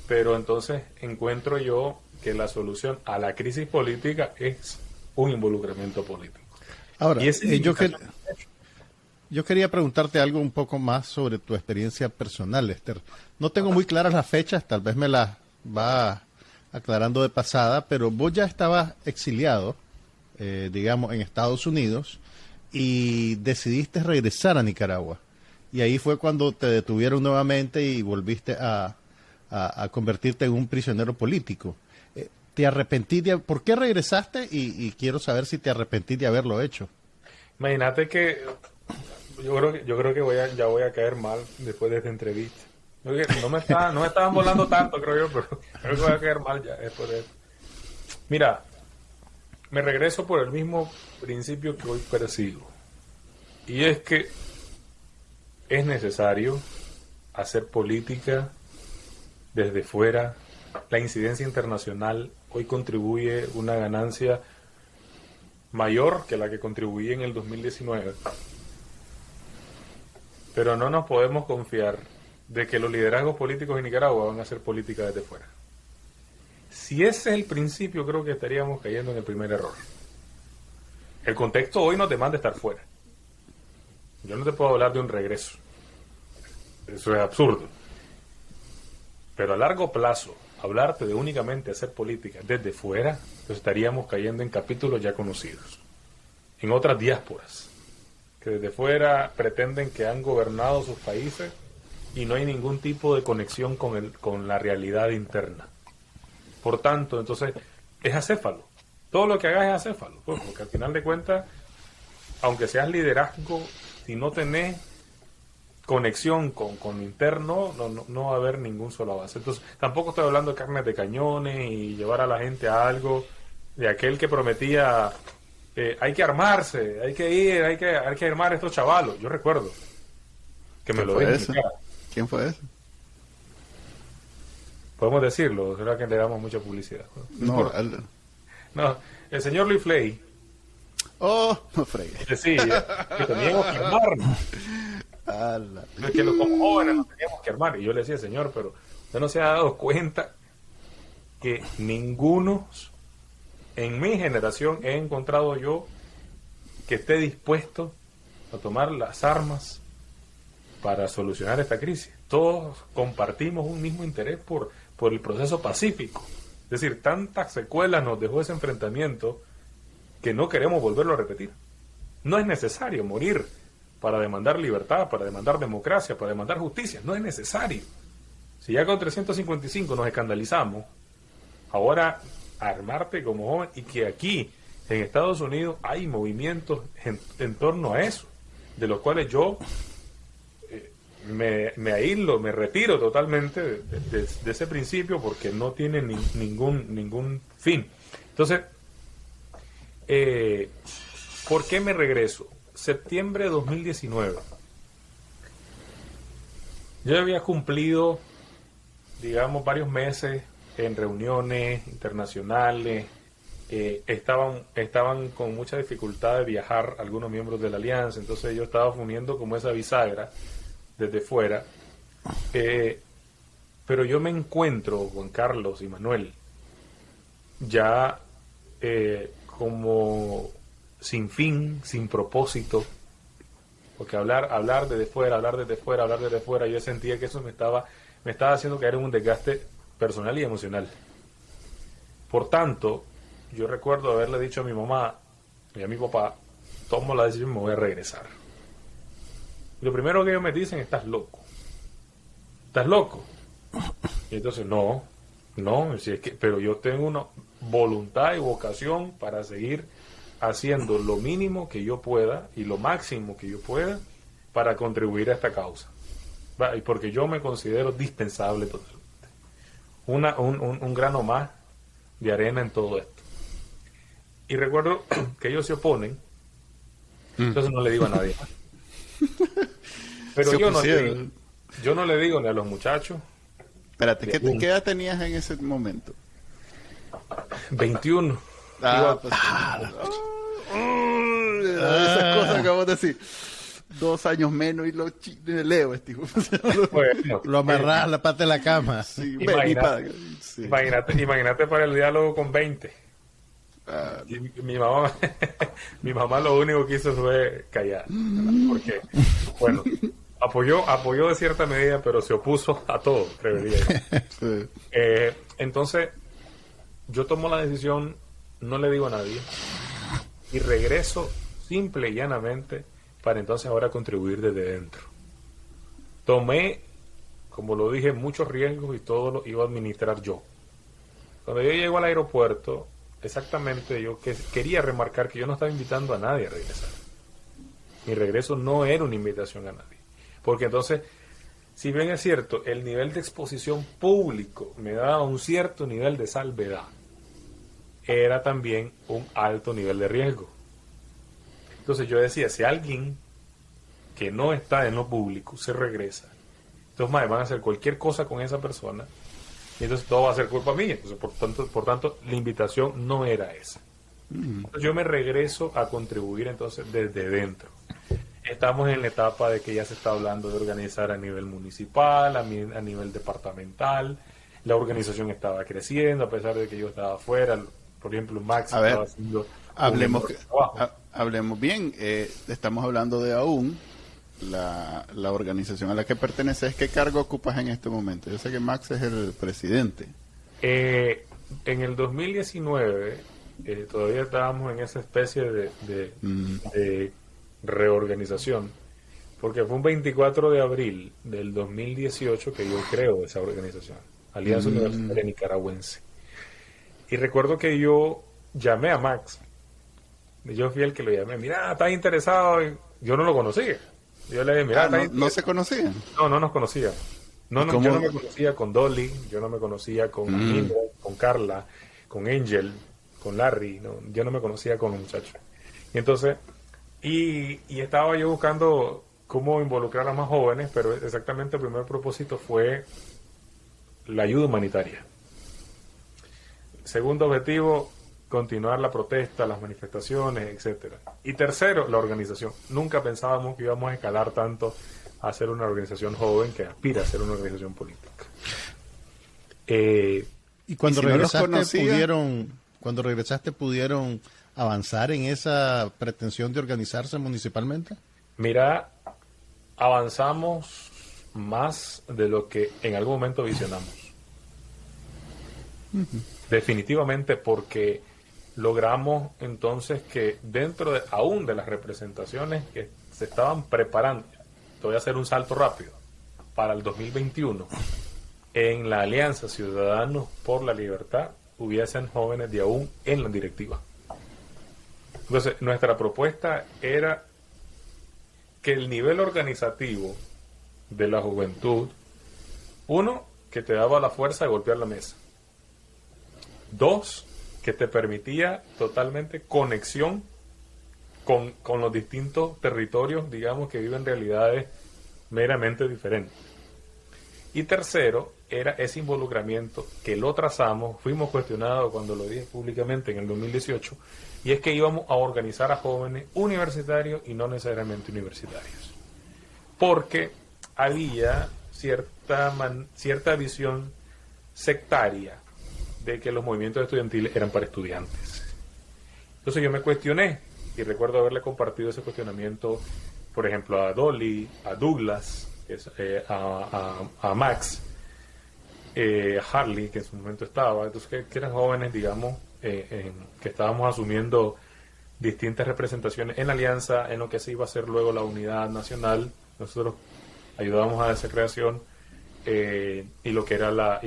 D: pero entonces encuentro yo que la solución a la crisis política es un involucramiento político.
B: Ahora,
D: Y ese
B: yo quería preguntarte algo un poco más sobre tu experiencia personal, Esther. No tengo muy claras las fechas, tal vez me las va aclarando de pasada, pero vos ya estabas exiliado, digamos, en Estados Unidos y decidiste regresar a Nicaragua. Y ahí fue cuando te detuvieron nuevamente y volviste a convertirte en un prisionero político. ¿Te arrepentí por qué regresaste? Y quiero saber si te arrepentí de haberlo hecho.
D: Imagínate que yo creo que ya voy a caer mal después de esta entrevista. No me estaban volando tanto, creo yo, pero creo que voy a caer mal ya después de esto. Mira, me regreso por el mismo principio que hoy persigo. Y es que es necesario hacer política desde fuera. La incidencia internacional hoy contribuye una ganancia mayor que la que contribuía en el 2019. Pero no nos podemos confiar de que los liderazgos políticos en Nicaragua van a hacer política desde fuera. Si ese es el principio, creo que estaríamos cayendo en el primer error. El contexto hoy nos demanda estar fuera. Yo no te puedo hablar de un regreso. Eso es absurdo. Pero a largo plazo, hablarte de únicamente hacer política desde fuera, pues estaríamos cayendo en capítulos ya conocidos. En otras diásporas, que desde fuera pretenden que han gobernado sus países y no hay ningún tipo de conexión con la realidad interna. Por tanto, entonces, es acéfalo. Todo lo que hagas es acéfalo, pues, porque al final de cuentas, aunque seas liderazgo, si no tenés conexión con lo interno, no va a haber ningún solo avance. Entonces, tampoco estoy hablando de carnes de cañones y llevar a la gente a algo de aquel que prometía hay que armarse, hay que ir, hay que armar a estos chavalos. Yo recuerdo que me lo dijo.
A: ¿Quién fue ese?
D: Podemos decirlo, será que le damos mucha publicidad.
A: No,
D: el señor Luis Flay.
A: Oh, no fregué.
D: Decía que teníamos que armarnos. Que como jóvenes nos teníamos que armar. Y yo le decía, señor, pero usted no se ha dado cuenta que ninguno en mi generación he encontrado yo que esté dispuesto a tomar las armas para solucionar esta crisis. Todos compartimos un mismo interés por el proceso pacífico. Es decir, tantas secuelas nos dejó ese enfrentamiento que no queremos volverlo a repetir. No es necesario morir para demandar libertad, para demandar democracia, para demandar justicia. No es necesario. Si ya con 355 nos escandalizamos, ahora armarte como joven, y que aquí en Estados Unidos hay movimientos en torno a eso, de los cuales yo me aíslo, me retiro totalmente de ese principio porque no tiene ningún fin. Entonces, ¿por qué me regreso? Septiembre de 2019. Yo había cumplido, digamos, varios meses en reuniones internacionales. Estaban con mucha dificultad de viajar algunos miembros de la alianza, entonces yo estaba uniendo como esa bisagra desde fuera. Pero yo me encuentro, Juan Carlos y Manuel, ya como sin fin, sin propósito, porque hablar desde fuera, yo sentía que eso me estaba haciendo caer en un desgaste personal y emocional. Por tanto, yo recuerdo haberle dicho a mi mamá y a mi papá, tomo la decisión, me voy a regresar. Y lo primero que ellos me dicen, estás loco. Y entonces, no, si es que, pero yo tengo una voluntad y vocación para seguir haciendo lo mínimo que yo pueda y lo máximo que yo pueda para contribuir a esta causa. Y porque yo me considero dispensable totalmente. Un grano más de arena en todo esto. Y recuerdo que ellos se oponen, entonces no le digo a nadie. Pero yo no le digo ni a los muchachos.
A: Espérate, ¿qué edad tenías en ese momento?
D: 21.
A: Esas cosas que vamos a decir. 2 años menos y leo este hijo.
D: Bueno,
B: Lo amarras a la pata de la cama.
A: Sí, sí.
D: Imagínate para el diálogo con 20. Y mi mamá mi mamá lo único que hizo fue callar, porque bueno, apoyó de cierta medida, pero se opuso a todo, creería yo.
A: Sí.
D: Entonces yo tomo la decisión, no le digo a nadie y regreso simple y llanamente para entonces ahora contribuir desde dentro. Tomé, como lo dije, muchos riesgos y todo lo iba a administrar yo. Cuando yo llego al aeropuerto, exactamente yo quería remarcar que yo no estaba invitando a nadie a regresar. Mi regreso no era una invitación a nadie. Porque entonces, si bien es cierto, el nivel de exposición público me daba un cierto nivel de salvedad, era también un alto nivel de riesgo. Entonces yo decía, si alguien que no está en lo público se regresa, entonces van a hacer cualquier cosa con esa persona y entonces todo va a ser culpa mía. Entonces, por tanto la invitación no era esa. Entonces, yo me regreso a contribuir entonces desde dentro. Estamos en la etapa de que ya se está hablando de organizar a nivel municipal, a nivel departamental. La organización estaba creciendo a pesar de que yo estaba afuera. Por ejemplo, Max estaba haciendo...
A: Hablemos bien. Estamos hablando de aún la organización a la que perteneces. ¿Qué cargo ocupas en este momento? Yo sé que Max es el presidente.
D: En el 2019 todavía estábamos en esa especie de reorganización, porque fue un 24 de abril del 2018 que yo creo esa organización, Alianza Universitaria Nicaragüense. Y recuerdo que yo llamé a Max. Yo fui el que lo llamé. Mira, ¿estás interesado? Yo no lo conocía. Yo le dije, mira,
A: ¿no se conocían?
D: No nos conocíamos. Yo no me conocía con Dolly, yo no me conocía con Amino, con Carla, con Angel, con Larry. Yo no me conocía con los muchachos. Y entonces, y estaba yo buscando cómo involucrar a más jóvenes, pero exactamente el primer propósito fue la ayuda humanitaria. Segundo objetivo, continuar la protesta, las manifestaciones, etcétera. Y tercero, la organización. Nunca pensábamos que íbamos a escalar tanto a ser una organización joven que aspira a ser una organización política.
B: Y cuando
A: si
B: regresaste pudieron avanzar en esa pretensión de organizarse municipalmente.
D: Mira, avanzamos más de lo que en algún momento visionamos. Definitivamente, porque logramos entonces que dentro aún de las representaciones que se estaban preparando, te voy a hacer un salto rápido, para el 2021, en la Alianza Ciudadanos por la Libertad hubiesen jóvenes de aún en la directiva. Entonces, nuestra propuesta era que el nivel organizativo de la juventud, uno, que te daba la fuerza de golpear la mesa. 2, que te permitía totalmente conexión con los distintos territorios, digamos, que viven realidades meramente diferentes. Y tercero, era ese involucramiento que lo trazamos, fuimos cuestionados cuando lo dije públicamente en el 2018, y es que íbamos a organizar a jóvenes universitarios y no necesariamente universitarios. Porque había cierta visión sectaria de que los movimientos estudiantiles eran para estudiantes. Entonces yo me cuestioné, y recuerdo haberle compartido ese cuestionamiento, por ejemplo, a Dolly, a Douglas, a Max, a Harley, que en su momento estaba, entonces que eran jóvenes, digamos, que estábamos asumiendo distintas representaciones en la alianza, en lo que se iba a hacer luego la unidad nacional. Nosotros ayudábamos a esa creación. Y lo que era la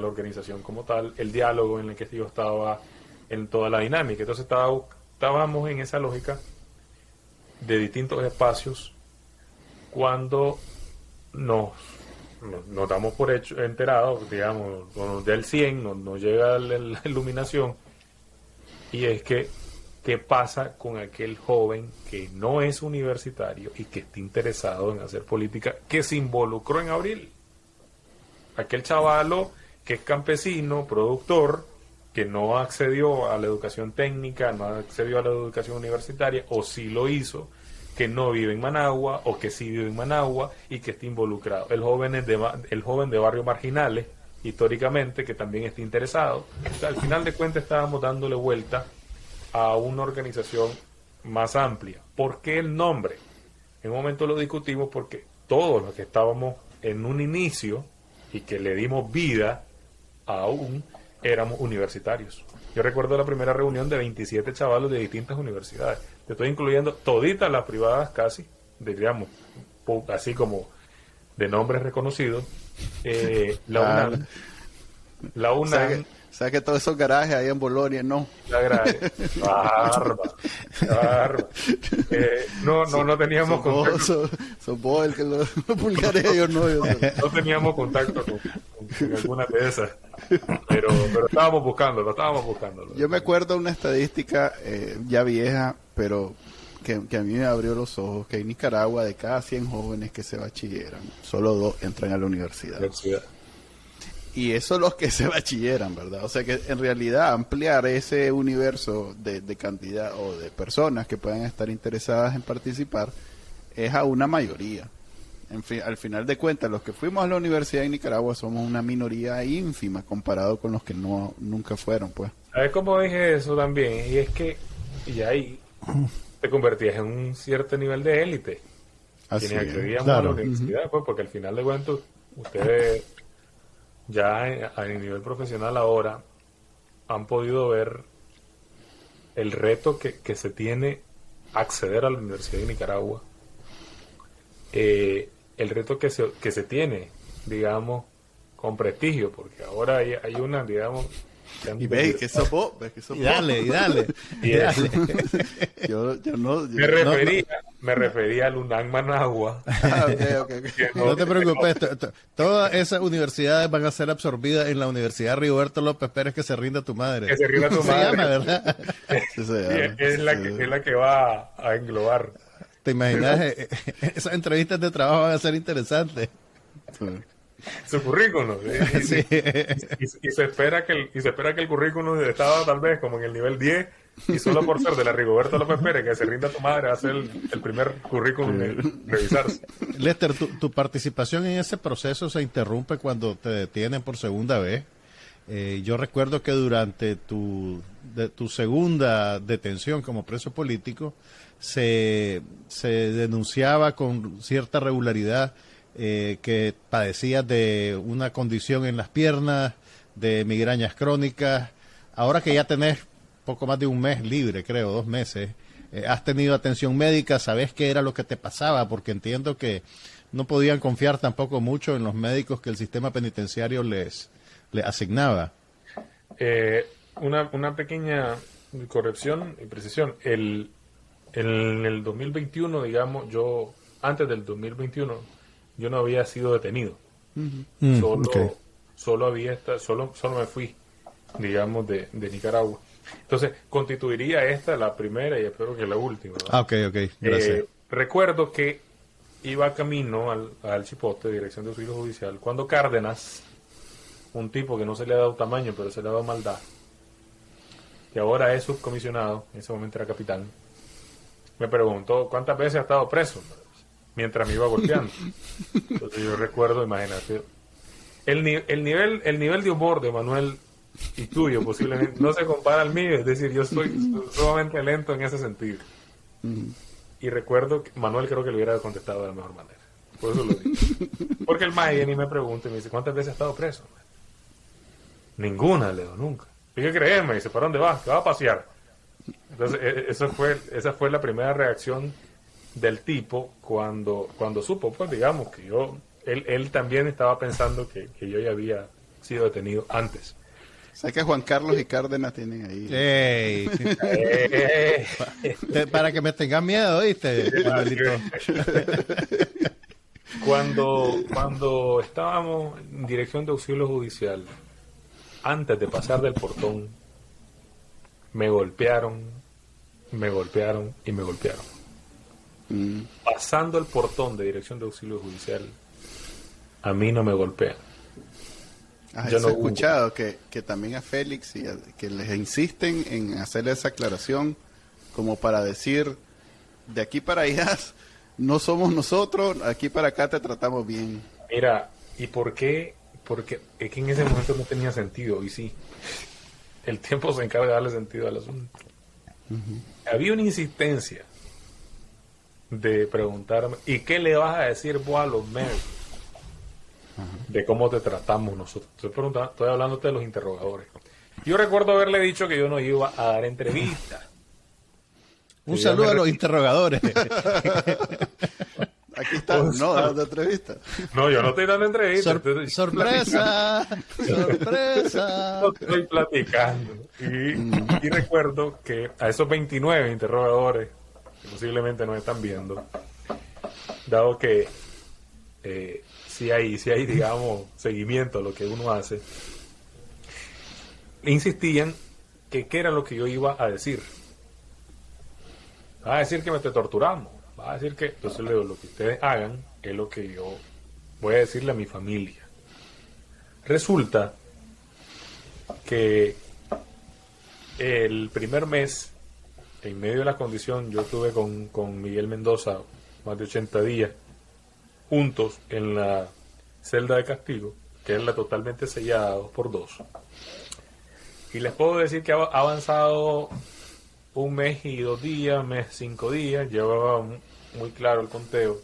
D: organización como tal, el diálogo en el que yo estaba en toda la dinámica. Entonces estábamos en esa lógica de distintos espacios cuando nos damos por enterados, digamos, cuando nos da el 100, nos llega la iluminación, y es que ¿qué pasa con aquel joven que no es universitario y que está interesado en hacer política, que se involucró en abril? Aquel chavalo que es campesino, productor, que no accedió a la educación técnica, no accedió a la educación universitaria, o sí lo hizo, que no vive en Managua o que sí vive en Managua y que esté involucrado. El joven de barrios marginales, históricamente, que también esté interesado. O sea, al final de cuentas estábamos dándole vuelta a una organización más amplia. ¿Por qué el nombre? En un momento lo discutimos porque todos los que estábamos en un inicio y que le dimos vida aún éramos universitarios. Yo recuerdo la primera reunión de 27 chavalos de distintas universidades. Te estoy incluyendo toditas las privadas casi, digamos, así como de nombres reconocidos. La UNAM.
A: ¿Sabes que todos esos garajes ahí en Bolonia, no?
D: La garaje. Barba. No teníamos contacto.
A: Sos vos el que lo pulgares, yo no.
D: No teníamos contacto con alguna de esas. Pero estábamos buscándolo.
A: Yo me acuerdo una estadística ya vieja, pero que a mí me abrió los ojos, que en Nicaragua de cada 100 jóvenes que se bachilleran, solo 2 entran a la universidad. Y eso los que se bachilleran, ¿verdad? O sea que en realidad ampliar ese universo de cantidad o de personas que puedan estar interesadas en participar es a una mayoría. En fin, al final de cuentas, los que fuimos a la universidad en Nicaragua somos una minoría ínfima comparado con los que nunca fueron, pues.
D: ¿Sabes cómo dije eso también? Y es que y ahí te convertías en un cierto nivel de élite. Quienes accedíamos a la universidad, pues, porque al final de cuentas ustedes ya a nivel profesional ahora han podido ver el reto que se tiene acceder a la Universidad de Nicaragua, el reto que se tiene, digamos, con prestigio, porque ahora hay una, digamos...
A: Y ves que sos vos,
B: y dale.
A: Yo no...
D: Me refería al UNAM Managua.
A: Okay.
B: No te preocupes, todas esas universidades van a ser absorbidas en la Universidad Rigoberto López Pérez, que se rinda tu madre.
D: Que se rinda tu madre.
B: Se llama, ¿verdad?
A: Sí, se llama.
D: Es la que va a englobar.
B: ¿Te imaginas? Esas entrevistas de trabajo van a ser interesantes.
A: Sí.
D: Su currículum.
B: Sí.
D: Y se espera que el currículum estaba tal vez como en el nivel 10 y solo por ser de la Rigoberto López Pérez, que se rinda tu madre, va a ser el primer currículum en revisarse.
B: Lester, tu participación en ese proceso se interrumpe cuando te detienen por segunda vez. Yo recuerdo que durante tu segunda detención como preso político se denunciaba con cierta regularidad que padecías de una condición en las piernas, de migrañas crónicas. Ahora que ya tenés poco más de un mes libre, creo, 2 meses, has tenido atención médica, ¿sabés qué era lo que te pasaba? Porque entiendo que no podían confiar tampoco mucho en los médicos que el sistema penitenciario les asignaba.
D: Una pequeña corrección y precisión. En el 2021, digamos, antes del 2021, yo no había sido detenido. Solo me fui, digamos, de Nicaragua. Entonces, constituiría esta la primera y espero que la última, ¿verdad?
B: Ok, gracias.
D: Recuerdo que iba camino al Chipote, Dirección de Auxilio Judicial, cuando Cárdenas, un tipo que no se le ha dado tamaño, pero se le ha dado maldad, que ahora es subcomisionado, en ese momento era capitán, me preguntó cuántas veces ha estado preso mientras me iba golpeando. Entonces yo recuerdo, imagínate, el nivel de humor de Manuel y tuyo posiblemente no se compara al mío, es decir, yo soy sumamente lento en ese sentido. Y recuerdo que Manuel creo que le hubiera contestado de la mejor manera, por eso lo digo. Porque el maestro viene y me pregunta y me dice, ¿cuántas veces has estado preso? Ninguna, Leo, nunca. ¿Y qué crees? Me dice, ¿para dónde vas? ¿Te vas a pasear? Entonces esa fue la primera reacción del tipo cuando supo, pues digamos que él también estaba pensando que yo ya había sido detenido antes.
A: ¿Sabes que Juan Carlos y Cárdenas tienen ahí?
B: ¡Ey! Para que me tengan miedo, ¿viste?
D: Cuando estábamos en Dirección de Auxilio Judicial, antes de pasar del portón, me golpearon y me golpearon. Pasando el portón de Dirección de Auxilio Judicial, a mí no me golpean.
A: Yo no he escuchado que también a Félix que les insisten en hacerle esa aclaración como para decir de aquí para allá no somos nosotros, aquí para acá te tratamos bien.
D: Mira, ¿y por qué? Porque es que en ese momento no tenía sentido, y sí, el tiempo se encarga de darle sentido al asunto. Había una insistencia de preguntarme, ¿y qué le vas a decir vos a los médicos? De cómo te tratamos nosotros. Estoy hablándote de los interrogadores. Yo recuerdo haberle dicho que yo no iba a dar entrevistas.
B: Un saludo a los interrogadores.
A: Aquí está, no dando entrevista.
D: No, yo no estoy dando entrevistas.
B: Sorpresa, sorpresa.
D: No estoy platicando. Y recuerdo que a esos 29 interrogadores, que posiblemente nos están viendo, dado que si hay, digamos, seguimiento a lo que uno hace, insistían que qué era lo que yo iba a decir. Va a decir que me te torturamos. Va a decir que, entonces le digo, lo que ustedes hagan es lo que yo voy a decirle a mi familia. Resulta que el primer mes, en medio de la condición, yo estuve con Miguel Mendoza más de 80 días juntos en la celda de castigo, que es la totalmente sellada 2x2. Y les puedo decir que ha avanzado un mes y 2 días, mes 5 días, llevaba muy claro el conteo,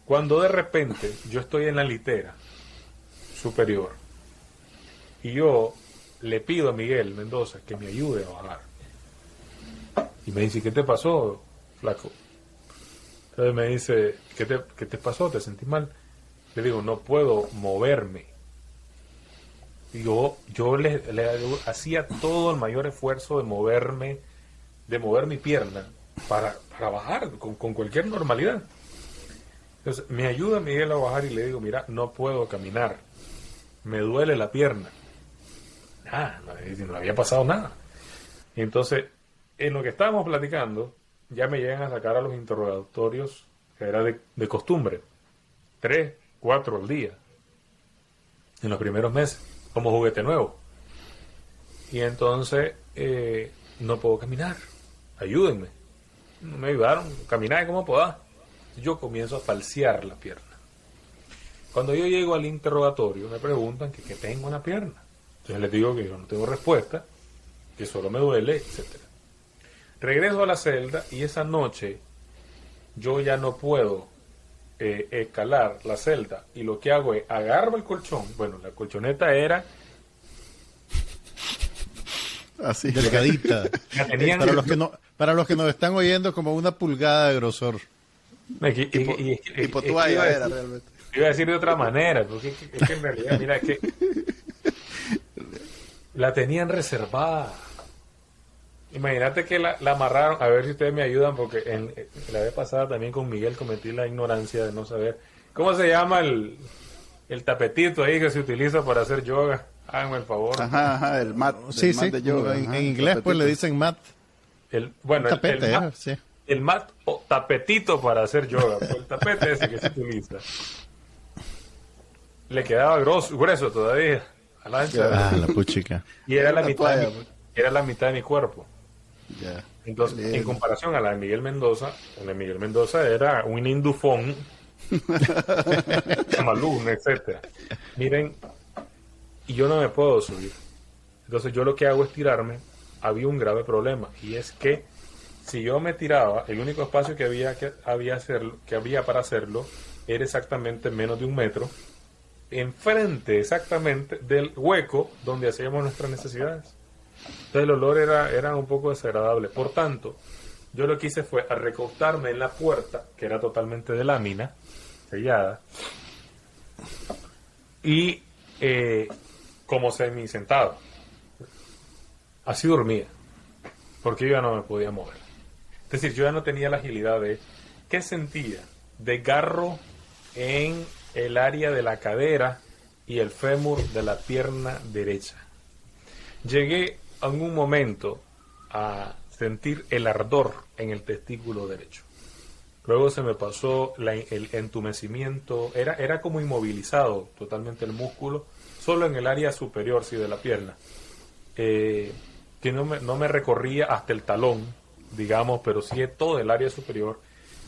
D: cuando de repente yo estoy en la litera superior y yo le pido a Miguel Mendoza que me ayude a bajar, y me dice, ¿qué te pasó, flaco? Entonces me dice, ¿qué te pasó? ¿Te sentís mal? Le digo, no puedo moverme. Y yo le hacía todo el mayor esfuerzo de mover mi pierna para bajar con cualquier normalidad. Entonces me ayuda Miguel a bajar y le digo, mira, no puedo caminar, me duele la pierna. No había pasado nada. Y entonces, en lo que estábamos platicando, ya me llegan a sacar a los interrogatorios, que era de costumbre, 3, 4 al día, en los primeros meses, como juguete nuevo. Y entonces, no puedo caminar, ayúdenme. Me ayudaron, caminar como pueda. Yo comienzo a falsear la pierna. Cuando yo llego al interrogatorio, me preguntan que qué tengo en la pierna. Entonces les digo que yo no tengo respuesta, que solo me duele, etcétera. Regreso a la celda y esa noche yo ya no puedo escalar la celda, y lo que hago es agarro el colchón. Bueno, la colchoneta era
A: así,
B: delgadita. Para los que nos están oyendo, como una pulgada de grosor.
A: Tipo toalla era realmente.
D: Iba a decir de otra manera, porque es que en realidad, mira, es que la tenían reservada. Imagínate que la amarraron, a ver si ustedes me ayudan, porque la vez pasada también con Miguel cometí la ignorancia de no saber cómo se llama el tapetito ahí que se utiliza para hacer yoga. Háganme el favor.
A: Ajá, el mat.
B: Sí,
A: el mat de yoga.
B: En inglés
A: tapetito.
B: pues le dicen mat.
D: El
B: tapete,
D: mat,
B: sí.
D: El mat o tapetito para hacer yoga, pues el tapete ese que se utiliza. Le quedaba grueso todavía. A la ancha.
B: La puchica.
D: Y era la
A: Una
D: mitad
A: toalla,
D: era la mitad de mi cuerpo.
A: Ya.
D: Entonces, en comparación a la de Miguel Mendoza, la de Miguel Mendoza era un indufón, malún, etcétera. Miren, y yo no me puedo subir. Entonces yo lo que hago es tirarme. Había un grave problema, y es que si yo me tiraba, el único espacio que había para hacerlo era exactamente menos de 1 metro, enfrente exactamente del hueco donde hacíamos nuestras necesidades. Entonces el olor era un poco desagradable. Por tanto, yo lo que hice fue a recostarme en la puerta, que era totalmente de lámina, sellada, y como semi-sentado. Así dormía, porque yo ya no me podía mover. Es decir, yo ya no tenía la agilidad de... ¿Qué sentía? Desgarro en el área de la cadera y el fémur de la pierna derecha. Llegué en un momento a sentir el ardor en el testículo derecho. Luego se me pasó el entumecimiento, era como inmovilizado totalmente el músculo, solo en el área superior, sí, de la pierna, que no me recorría hasta el talón, digamos, pero sí todo el área superior.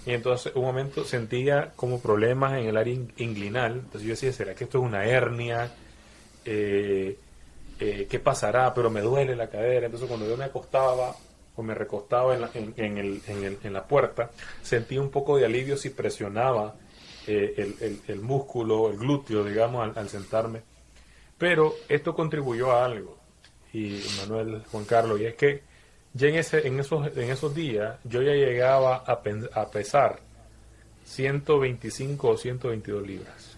D: Y entonces un momento sentía como problemas en el área inguinal. Entonces yo decía, ¿será que esto es una hernia? ¿Qué pasará? Pero me duele la cadera. Entonces cuando yo me acostaba o me recostaba en la puerta, sentía un poco de alivio si presionaba el músculo, el glúteo, digamos, al sentarme. Pero esto contribuyó a algo, y Manuel, Juan Carlos, y es que ya en esos días yo ya llegaba a pesar 125 o 122 libras.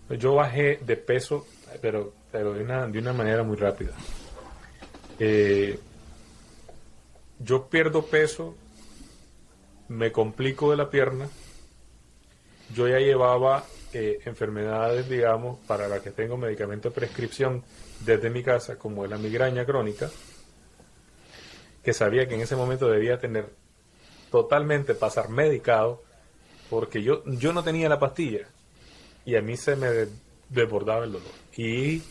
D: Yo bajé de peso, pero de una manera muy rápida. Yo pierdo peso, me complico de la pierna. Yo ya llevaba enfermedades, digamos, para las que tengo medicamento de prescripción desde mi casa, como es la migraña crónica, que sabía que en ese momento debía tener totalmente, pasar medicado, porque yo no tenía la pastilla y a mí se me desbordaba el dolor. Y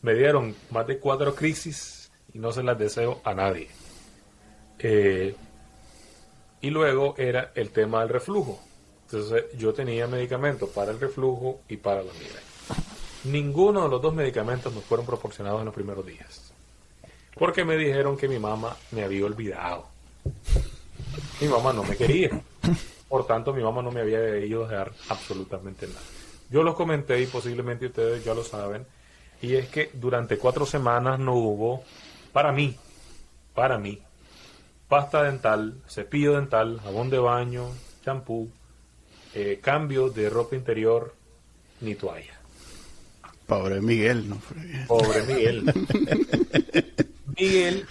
D: me dieron más de 4 crisis y no se las deseo a nadie. Y luego era el tema del reflujo. Entonces yo tenía medicamentos para el reflujo y para la migraña. Ninguno de los 2 medicamentos me fueron proporcionados en los primeros días, porque me dijeron que mi mamá me había olvidado. Mi mamá no me quería, por tanto mi mamá no me había ido a dejar absolutamente nada. Yo los comenté y posiblemente ustedes ya lo saben, y es que durante 4 semanas no hubo, para mí, pasta dental, cepillo dental, jabón de baño, champú, cambio de ropa interior, ni toalla.
A: Pobre Miguel, ¿no?
D: Pobre Miguel. Miguel.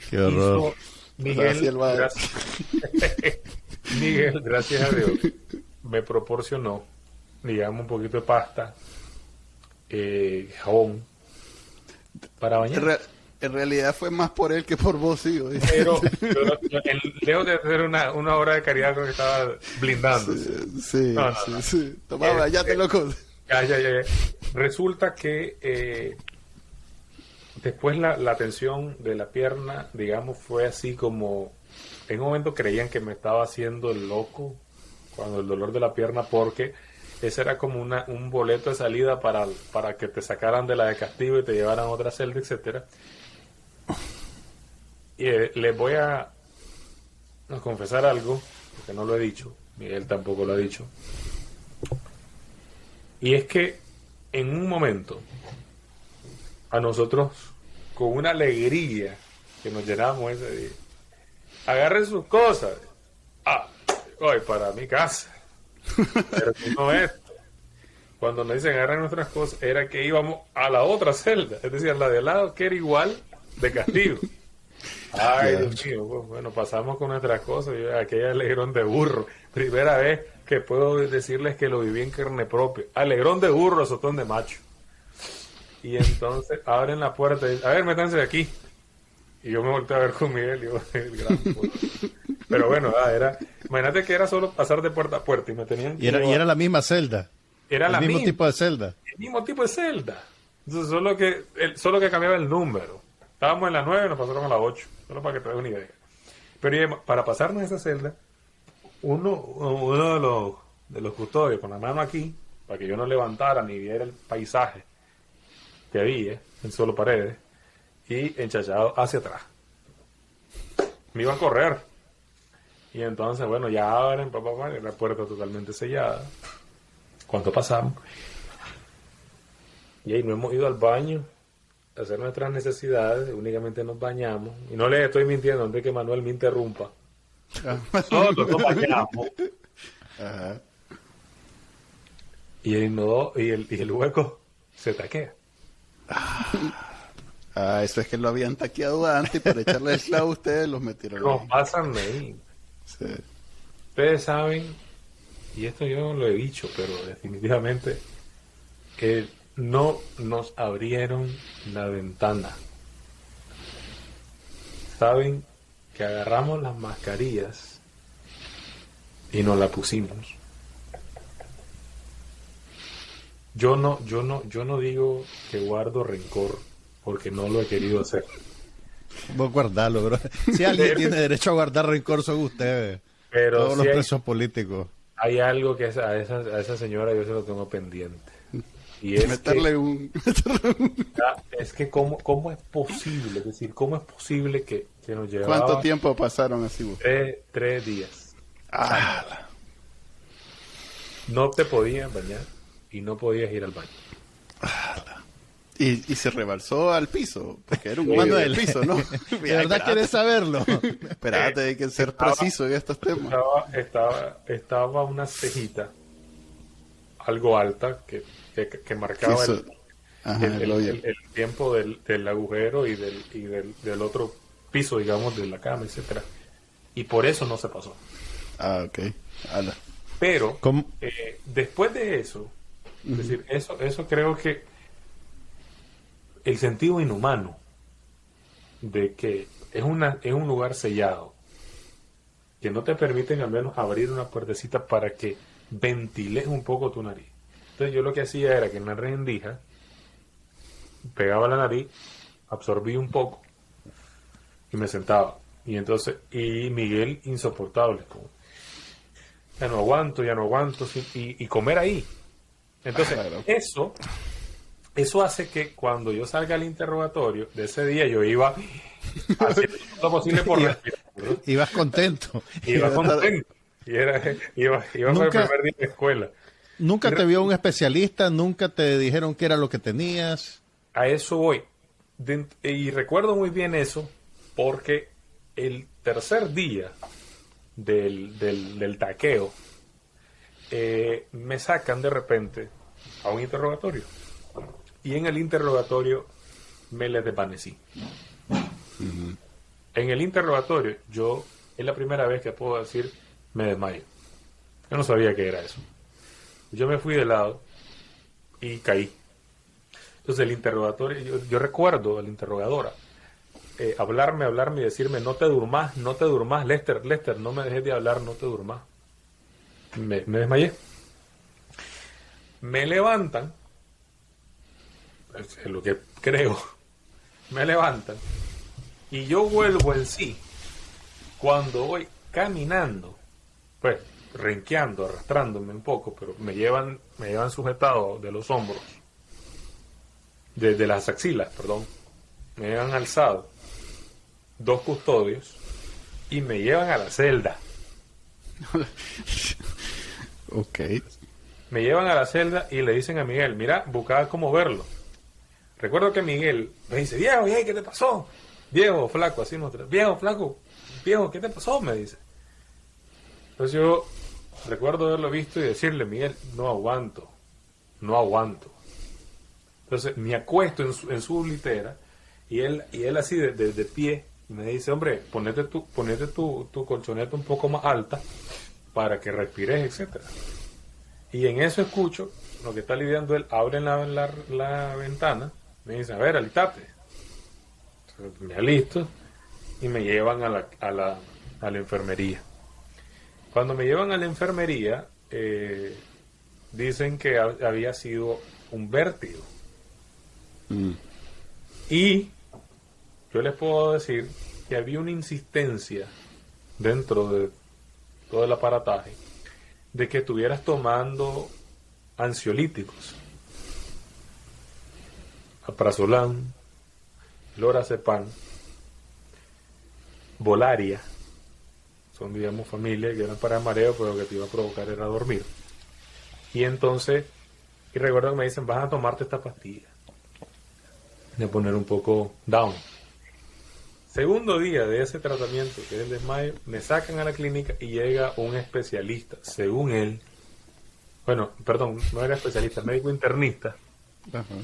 B: Qué horror.
D: Miguel, gracias a Dios, me proporcionó, digamos, un poquito de pasta, jabón, para bañar.
A: En realidad fue más por él que por vos, sí.
D: Pero lejos de hacer una obra de caridad, creo que estaba blindando.
A: Sí. Toma, ya te loco.
D: Ya. Resulta que después la tensión de la pierna, digamos, fue así como... En un momento creían que me estaba haciendo el loco cuando el dolor de la pierna, porque ese era como un boleto de salida para que te sacaran de la de castigo y te llevaran a otra celda, etcétera. Y les voy a confesar algo, porque no lo he dicho, Miguel tampoco lo ha dicho. Y es que en un momento, a nosotros, con una alegría que nos llenamos ese día, agarren sus cosas, voy para mi casa, pero no esto. Cuando nos dicen agarren nuestras cosas, era que íbamos a la otra celda, es decir, la de al lado, que era igual de castigo. Ay, Dios mío, bueno, pasamos con nuestras cosas, aquella alegrón de burro, primera vez que puedo decirles que lo viví en carne propia, alegrón de burro, azotón de macho. Y entonces abren la puerta y dicen, a ver, métanse de aquí. Y yo me volteé a ver con Miguel y yo, el gran puto. Pero bueno, imagínate que era solo pasar de puerta a puerta y me tenían que
B: y era la misma celda.
D: Era
B: el mismo tipo de celda.
D: El mismo tipo de celda. Entonces, solo que cambiaba el número. Estábamos en la 9 y nos pasaron a la 8. Solo para que te des una idea. Pero para pasarnos a esa celda, uno de los custodios con la mano aquí, para que yo no levantara ni viera el paisaje que había en solo paredes, y enchachado hacia atrás. Me iba a correr. Y entonces, bueno, ya abren, la puerta totalmente sellada. ¿Cuánto pasamos? Y ahí no hemos ido al baño a hacer nuestras necesidades, únicamente nos bañamos. Y no le estoy mintiendo antes que Manuel me interrumpa. Nosotros nos bañamos.
A: Ajá.
D: Y el hueco se taquea.
A: Eso es que lo habían taqueado antes y para echarle el clavo ustedes los metieron.
D: Nos pasan ahí.
A: Sí.
D: Ustedes saben, y esto yo no lo he dicho, pero definitivamente que no nos abrieron la ventana. Saben que agarramos las mascarillas y nos la pusimos. Yo no digo que guardo rencor porque no lo he querido hacer.
B: Vos guardarlo, bro. Si alguien tiene derecho a guardar rencor son ustedes.
D: Pero
B: todos los
D: sí
B: presos políticos.
D: hay algo que a esa señora yo se lo tengo pendiente. Y es
A: Meterle un...
D: es que cómo es posible, es decir, cómo es posible que nos llevaba
A: ¿Cuánto tiempo pasaron así vos?
D: 3 días.
A: Ah,
D: No te podías bañar y no podías ir al baño.
A: y se rebalsó al piso, porque era un
D: Sí,
A: mando
B: Manuel,
A: del piso, ¿no?
B: ¿De verdad querés saberlo?
A: Espérate, hay que ser preciso en estos temas.
D: Estaba una cejita algo alta que marcaba
A: Sí, ajá, el hoyo.
D: el tiempo del agujero y del otro piso, digamos, de la cama, etcétera. Y por eso no se pasó.
A: Ah, ok. Ala.
D: Pero
B: ¿Cómo?
D: después de eso, es decir, eso creo que el sentido inhumano de que es un lugar sellado, que no te permiten al menos abrir una puertecita para que ventiles un poco tu nariz. Entonces yo lo que hacía era que en la rendija pegaba la nariz, absorbí un poco y me sentaba. Y entonces, y Miguel insoportable, como, ya no aguanto, y comer ahí. Entonces,
A: Claro.
D: eso hace que cuando yo salga al interrogatorio de ese día, yo iba haciendo lo posible por respirar, ¿no?
B: Ibas contento.
D: Iba contento. Y iba por el
B: Nunca-
D: primer día de escuela.
B: ¿Nunca te vio un especialista? ¿Nunca te dijeron qué era lo que tenías?
D: A eso voy. Y recuerdo muy bien eso porque el tercer día del taqueo me sacan de repente a un interrogatorio. Y en el interrogatorio me les desvanecí. En el interrogatorio yo, es la primera vez que puedo decir, me desmayo. Yo no sabía qué era eso. Yo me fui de lado y caí. Entonces el interrogatorio, yo recuerdo a la interrogadora hablarme y decirme, no te durmas, Lester, no me dejes de hablar, no te durmas. Me desmayé. Me levantan, es lo que creo, me levantan y yo vuelvo en sí cuando voy caminando, pues renqueando, arrastrándome un poco, pero me llevan sujetado de los hombros, de las axilas, perdón, me llevan alzado 2 custodios y me llevan a la celda.
A: Ok.
D: Me llevan a la celda y le dicen a Miguel, mira, buscaba cómo verlo. Recuerdo que Miguel me dice, viejo, ¿qué te pasó? Viejo, flaco, así nosotros, viejo, flaco, viejo, ¿qué te pasó? Me dice. Entonces yo recuerdo haberlo visto y decirle, Miguel, no aguanto. Entonces me acuesto en su litera y él así de pie y me dice, hombre, ponete tu colchoneta un poco más alta para que respires, etcétera. Y en eso escucho lo que está lidiando él, abren la ventana, me dice, a ver, alistate. Entonces, me alisto y me llevan a la enfermería. Cuando me llevan a la enfermería, dicen que había sido un vértigo. Y yo les puedo decir que había una insistencia dentro de todo el aparataje de que estuvieras tomando ansiolíticos, alprazolam, lorazepam, Volaria, son, digamos, familias que eran para mareo, pero lo que te iba a provocar era dormir. Y entonces, y recuerdo que me dicen, vas a tomarte esta pastilla, de poner un poco down. Segundo día de ese tratamiento, que es el desmayo, me sacan a la clínica y llega un especialista, según él, bueno, perdón, no era especialista, médico internista.
A: Ajá.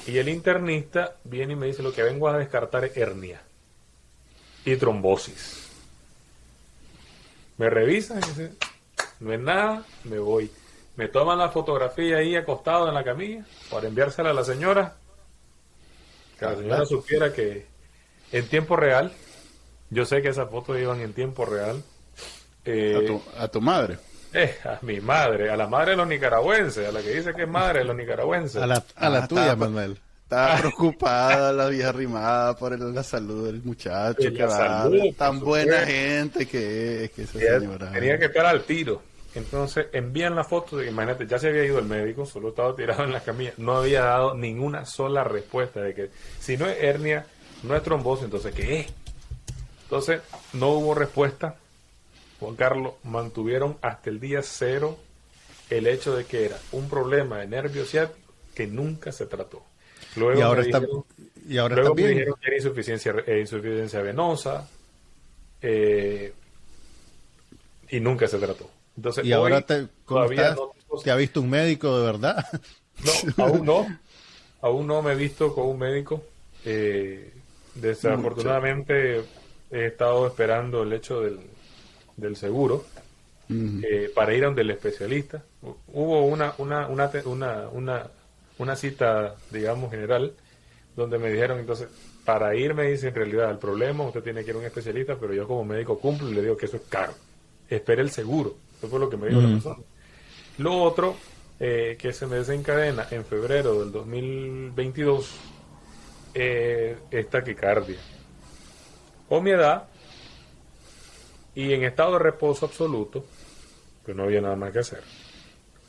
D: Y el internista viene y me dice, lo que vengo a descartar es hernia y trombosis. Me revisan y dicen, no es nada, me voy. Me toman la fotografía ahí acostado en la camilla para enviársela a la señora, que la señora supiera que en tiempo real, yo sé que esas fotos iban en tiempo real,
A: A tu madre.
D: a mi madre, a la madre de los nicaragüenses, a la que dice que es madre de los nicaragüenses.
B: A la tuya,
A: estaba-
B: Manuel.
A: Estaba preocupada la vieja arrimada por la salud del muchacho.
D: La salud,
A: tan buena gente que esa señora.
D: Tenía que estar al tiro. Entonces envían la foto, imagínate, ya se había ido el médico, solo estaba tirado en la camilla, no había dado ninguna sola respuesta de que si no es hernia, no es trombosis, entonces ¿qué es? Entonces no hubo respuesta. Juan Carlos, mantuvieron hasta el día 0 el hecho de que era un problema de nervio ciático que nunca se trató. Luego
B: y ahora
D: me
B: está,
D: dijeron,
B: y ahora
D: luego
B: está bien.
D: me dijeron que era insuficiencia venosa y nunca se trató. Entonces,
B: Y ahora ¿cómo
D: todavía
B: estás?
D: no,
B: ¿Te ha visto un médico de verdad?
D: no, aún no me he visto con un médico. Desafortunadamente he estado esperando el hecho del seguro para ir a donde el especialista. Hubo una cita, digamos, general, donde me dijeron, entonces, para ir, me dice, en realidad, el problema, usted tiene que ir a un especialista, pero yo como médico cumplo y le digo que eso es caro. Espere el seguro. Eso fue lo que me dijo la persona. Lo otro, que se me desencadena en febrero del 2022, es taquicardia. O mi edad, y en estado de reposo absoluto, pues no había nada más que hacer.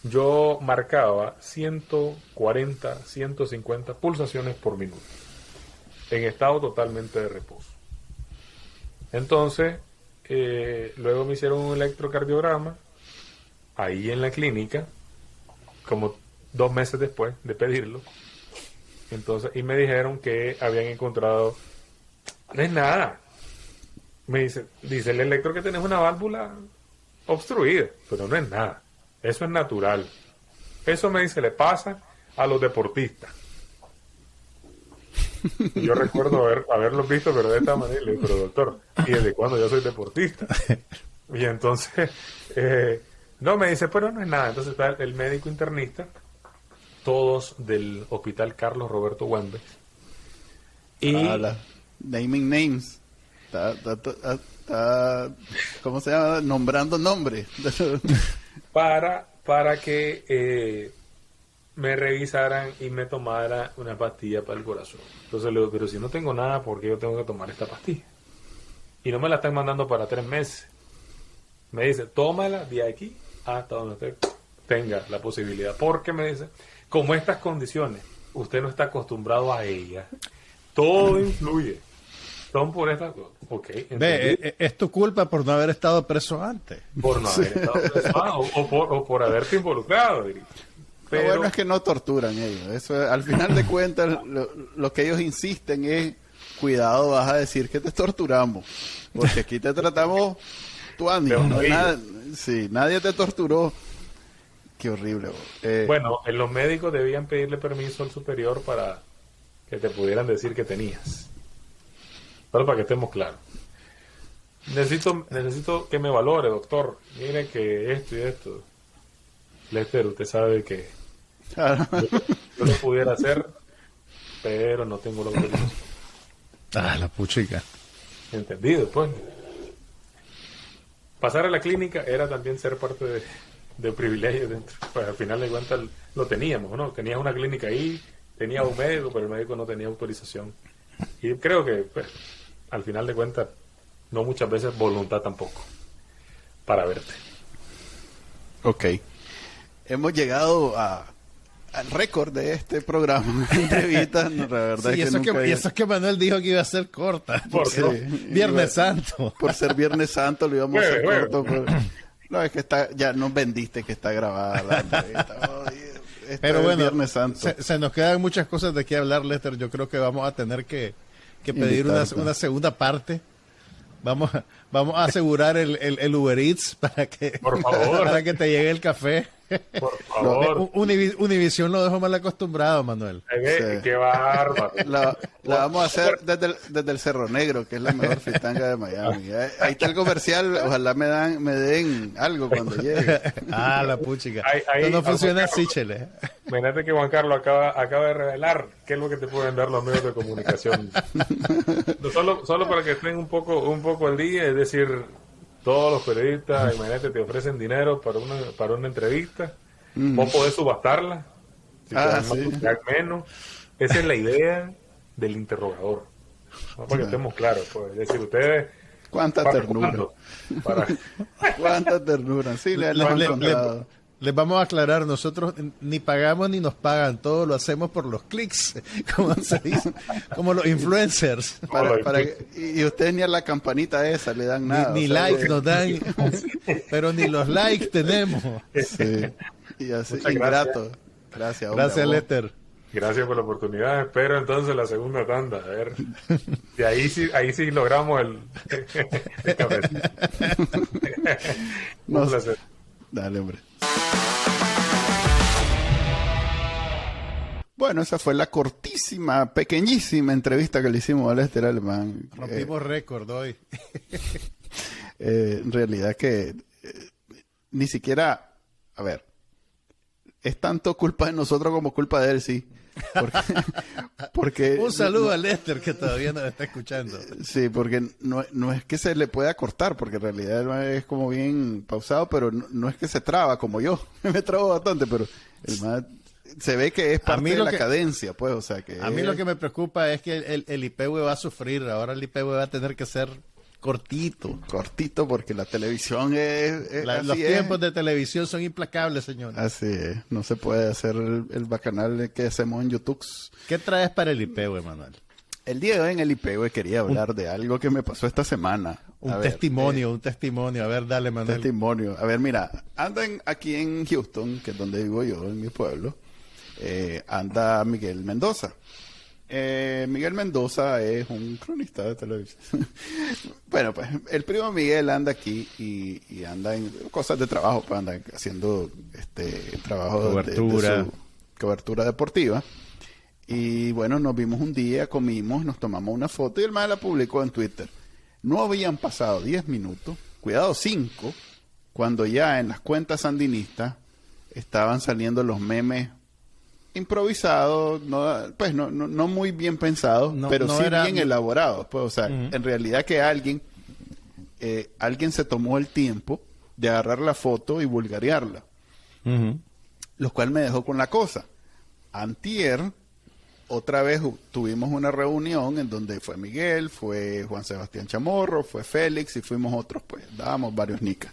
D: Yo marcaba 140, 150 pulsaciones por minuto, en estado totalmente de reposo. Entonces, luego me hicieron un electrocardiograma, ahí en la clínica, como 2 meses después de pedirlo. Entonces, y me dijeron que habían encontrado, no es nada. Me dice el electro que tenés una válvula obstruida, pero no es nada. Eso es natural. Eso, me dice, le pasa a los deportistas. Y yo recuerdo haberlos visto, pero de esta manera. Le digo, pero doctor, ¿y desde cuándo yo soy deportista? Y entonces, no, me dice, pero no es nada. Entonces está el médico internista, todos del Hospital Carlos Roberto Güemes. Y
A: naming names. Está, ¿cómo se llama? Nombrando nombres.
D: para que me revisaran y me tomara una pastilla para el corazón. Entonces le digo, pero si no tengo nada, ¿por qué yo tengo que tomar esta pastilla? Y no me la están mandando para 3 meses. Me dice, tómala de aquí hasta donde usted tenga la posibilidad. Porque me dice, como estas condiciones, usted no está acostumbrado a ellas, todo influye. Son por estas cosas. Okay,
B: Es tu culpa por no haber estado preso antes.
D: Por no haber estado preso o por haberte involucrado, diría.
A: Pero lo bueno es que no torturan ellos. Eso es, al final de cuentas, lo que ellos insisten es, cuidado, vas a decir que te torturamos. Porque aquí te tratamos tu ánimo. ¿No? Nadie te torturó. Qué horrible.
D: Bueno, los médicos debían pedirle permiso al superior para que te pudieran decir que tenías. Pero para que estemos claros. Necesito que me valore, doctor. Mire que esto y esto. Lester, usted sabe que yo lo pudiera hacer, pero no tengo la autorización.
B: La puchica.
D: Entendido, pues. Pasar a la clínica era también ser parte de privilegio dentro. Pues al final de cuentas lo teníamos, ¿no? Tenías una clínica ahí, tenías un médico, pero el médico no tenía autorización. Y creo que, pues, al final de cuentas, no muchas veces voluntad tampoco para verte.
A: Ok. Hemos llegado al récord de este programa de entrevistas. No, la verdad
B: sí,
A: es que
B: y eso es que Manuel dijo que iba a ser corta. Viernes Santo.
A: Por ser Viernes Santo lo íbamos a hacer corto. No, es que ya nos vendiste que está grabada la entrevista.
B: Pero bueno,
A: Viernes Santo.
B: Se nos quedan muchas cosas de qué hablar, Lester. Yo creo que vamos a tener que pedir una segunda parte. Vamos a asegurar el Uber Eats para que,
D: por favor,
B: para que te llegue el café.
D: Por favor.
B: Univisión lo dejó mal acostumbrado, Manuel.
D: Sí. Qué bárbaro.
A: La vamos a hacer desde el Cerro Negro, que es la mejor fritanga de Miami. Ahí está el comercial. Ojalá me den algo cuando llegue.
B: La puchica. Esto no funciona así, Chele.
D: Imagínate que Juan Carlos acaba de revelar qué es lo que te pueden dar los medios de comunicación. Solo para que estén un poco al día, es decir, todos los periodistas, imagínate, te ofrecen dinero para una entrevista. Vos podés subastarla, si te dan más, menos. Esa es la idea del interrogador. ¿No? Para que estemos claros. Pues. Es decir, ustedes...
A: Cuánta ternura.
D: Para...
A: Cuánta ternura. Sí, les
B: vamos a aclarar, nosotros ni pagamos ni nos pagan, todo lo hacemos por los clics, como se dice, como los influencers.
A: Y ustedes ni a la campanita esa le dan nada.
B: Ni likes nos dan, pero ni los likes tenemos.
A: Sí. Y así, ingrato. Gracias.
B: Gracias, Lester.
D: Gracias por la oportunidad. Espero entonces la segunda tanda. A ver. Y ahí sí logramos el cafecito. Un placer.
A: Dale, hombre. Bueno, esa fue la cortísima, pequeñísima entrevista que le hicimos a Lester Alemán.
B: Rompimos récord hoy.
A: En realidad que ni siquiera, a ver, es tanto culpa de nosotros como culpa de él, sí. Porque
B: un saludo a Lester que todavía nos está escuchando.
A: Sí, porque no es que se le pueda cortar, porque en realidad es como bien pausado, pero no es que se traba como yo. Me trabo bastante, pero el más se ve que es parte de la cadencia, pues, o sea que...
B: A mí lo que me preocupa es que el IPW va a sufrir, ahora el IPW va a tener que ser cortito.
A: Cortito porque la televisión
B: los tiempos de televisión son implacables, señor.
A: Así es, no se puede hacer el bacanal que hacemos en YouTube.
B: ¿Qué traes para el IPW, Manuel?
A: El día de hoy en el IPW quería hablar de algo que me pasó esta semana.
B: Un testimonio. A ver, dale, Manuel.
A: Testimonio. A ver, mira, andan aquí en Houston, que es donde vivo yo, en mi pueblo, anda Miguel Mendoza. Miguel Mendoza es un cronista de televisión. Bueno, pues el primo Miguel anda aquí y anda en cosas de trabajo, pues anda haciendo trabajo de su cobertura deportiva. Y bueno, nos vimos un día, comimos, nos tomamos una foto y el man la publicó en Twitter. No habían pasado 10 minutos, cuidado 5, cuando ya en las cuentas sandinistas estaban saliendo los memes improvisados, no muy bien pensados, pero sí bien elaborados. Pues, o sea, en realidad que alguien se tomó el tiempo de agarrar la foto y vulgarearla. Lo cual me dejó con la cosa. Antier, otra vez tuvimos una reunión en donde fue Miguel, fue Juan Sebastián Chamorro, fue Félix y fuimos otros, pues dábamos varios nicas.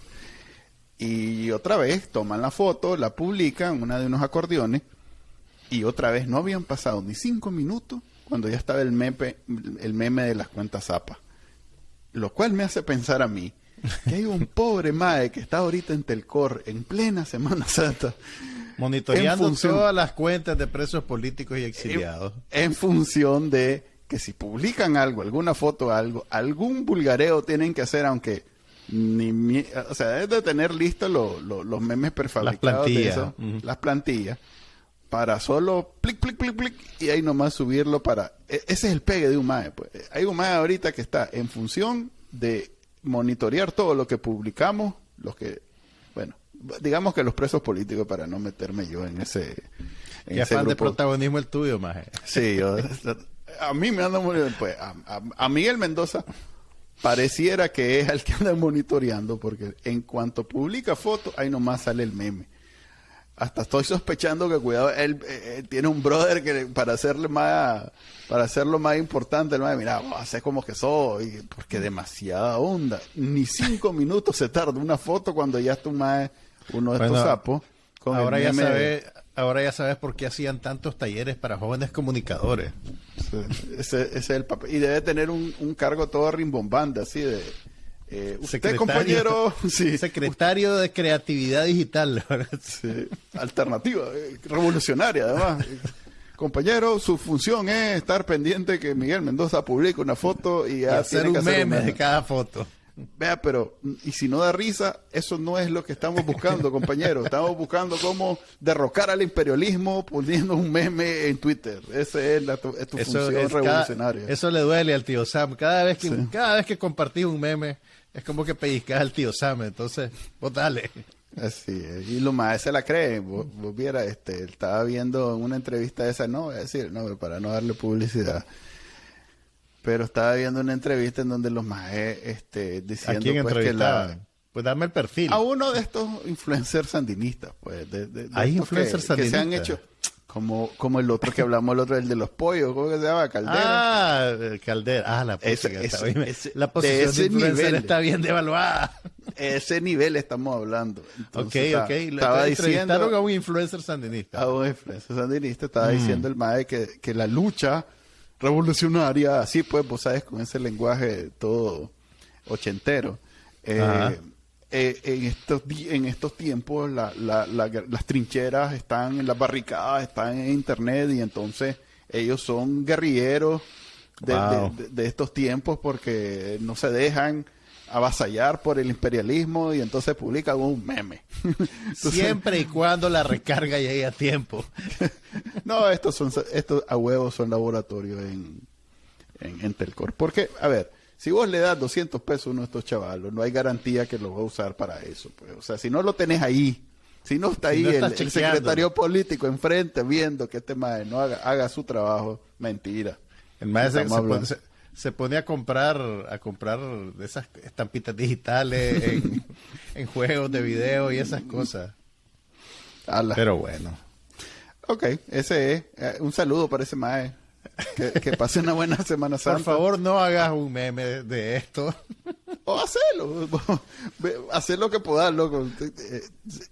A: Y otra vez toman la foto, la publican, una de unos acordeones, y otra vez no habían pasado ni 5 minutos cuando ya estaba el meme de las cuentas zapas. Lo cual me hace pensar a mí que hay un pobre mae que está ahorita en Telcor en plena Semana Santa
B: monitoreando todas las cuentas de presos políticos y exiliados.
A: En función de que si publican algo, alguna foto, algún vulgareo tienen que hacer, aunque o sea, es de tener listos los memes prefabricados de eso, las plantillas, para solo plic, plic, plic, plic, y ahí nomás subirlo para... Ese es el pegue de un mae, pues. Hay un mae ahorita que está en función de monitorear todo lo que publicamos, bueno, digamos que los presos políticos, para no meterme yo en ese
B: ¿Qué afán de protagonismo el tuyo, maje?
A: Sí, a mí me anda pues a Miguel Mendoza pareciera que es el que anda monitoreando, porque en cuanto publica fotos, ahí nomás sale el meme. Hasta estoy sospechando que, cuidado, él tiene un brother que para hacerlo más importante, el mae, mira, hacer como que soy, porque demasiada onda. Ni 5 minutos se tarda una foto cuando ya está uno de estos sapos.
B: Ahora ya sabes por qué hacían tantos talleres para jóvenes comunicadores.
A: Sí, ese es el papel. Y debe tener un cargo todo rimbombante, así de... usted, compañero, sí,
B: secretario de creatividad digital,
A: sí, alternativa, revolucionaria además. Compañero, su función es estar pendiente que Miguel Mendoza publique una foto y
B: hacer un meme de cada foto.
A: Vea, pero y si no da risa, eso no es lo que estamos buscando, compañero. Estamos buscando cómo derrocar al imperialismo poniendo un meme en Twitter. Esa es tu función revolucionaria.
B: Eso le duele al tío Sam. Cada vez que compartís un meme, es como que pellizcás al tío Sam. Entonces, vos dale.
A: Así es. Y lo más se la cree. Vos viera, estaba viendo una entrevista esa, no voy a decir, no, para no darle publicidad. Pero estaba viendo una entrevista en donde los maes diciendo...
B: ¿A quién
A: pues,
B: entrevistaban? Pues dame el perfil.
A: A uno de estos influencers sandinistas, pues.
B: ¿Hay influencers sandinistas?
A: Que se han hecho... Como el otro que hablamos, el otro, el de los pollos, ¿cómo que se llama? Caldera.
B: Caldera. La
A: de
B: posición
A: ese
B: de influencer
A: nivel
B: está bien devaluada.
A: Ese nivel estamos hablando. Entonces,
B: Ok.
A: Estaba diciendo
B: a un influencer sandinista.
A: a un influencer sandinista, estaba diciendo el mae que la lucha revolucionaria, así pues, vos sabes, con ese lenguaje todo ochentero, en estos tiempos las trincheras están en las barricadas, están en internet, y entonces ellos son guerrilleros de estos tiempos porque no se dejan avasallar por el imperialismo, y entonces publican un meme. Entonces,
B: siempre y cuando la recarga llegue a tiempo.
A: no, estos a huevos son laboratorios en Telcor. Porque, a ver, si vos le das 200 pesos a uno de estos chavalos, no hay garantía que lo va a usar para eso. Pues. O sea, si no lo tenés ahí, si no está ahí el secretario político enfrente viendo que este mae no haga su trabajo, mentira.
B: El mae se pone a comprar de esas estampitas digitales en juegos de video y esas cosas. Pero bueno.
A: Ok, ese es. Un saludo para ese mae. Que pase una buena Semana Santa.
B: Por favor, no hagas un meme de esto.
A: O hacelo. Haz lo que puedas, loco.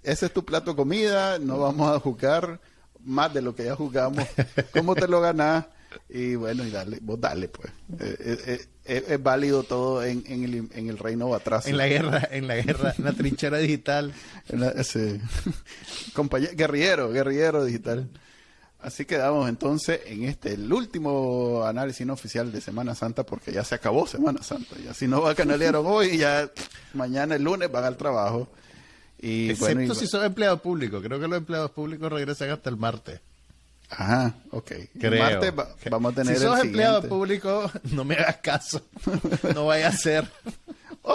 A: Ese es tu plato de comida. No vamos a jugar más de lo que ya jugamos. ¿Cómo te lo ganás? Y bueno, y vos dale, pues. Es válido todo en el reino atrás.
B: En la guerra, en la trinchera digital.
A: Guerrillero digital. Así quedamos entonces en el último análisis no oficial de Semana Santa, porque ya se acabó Semana Santa. Ya si no canalearon hoy, ya mañana el lunes van al trabajo. Y
B: excepto si son empleados públicos. Creo que los empleados públicos regresan hasta el martes.
A: Ajá, ok.
B: Creo.
A: El martes vamos a tener
B: si sos empleado público, no me hagas caso. No vaya a ser.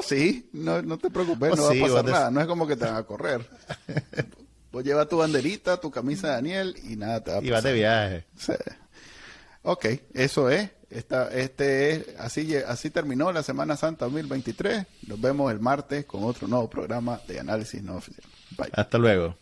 A: Sí, no te preocupes, no va a pasar nada. No es como que te van a correr. Vos llevas tu banderita, tu camisa de Daniel y nada te va a pasar.
B: Y vas de viaje.
A: Sí. Ok, eso es. Así terminó la Semana Santa 2023. Nos vemos el martes con otro nuevo programa de análisis no oficial. Bye.
B: Hasta luego.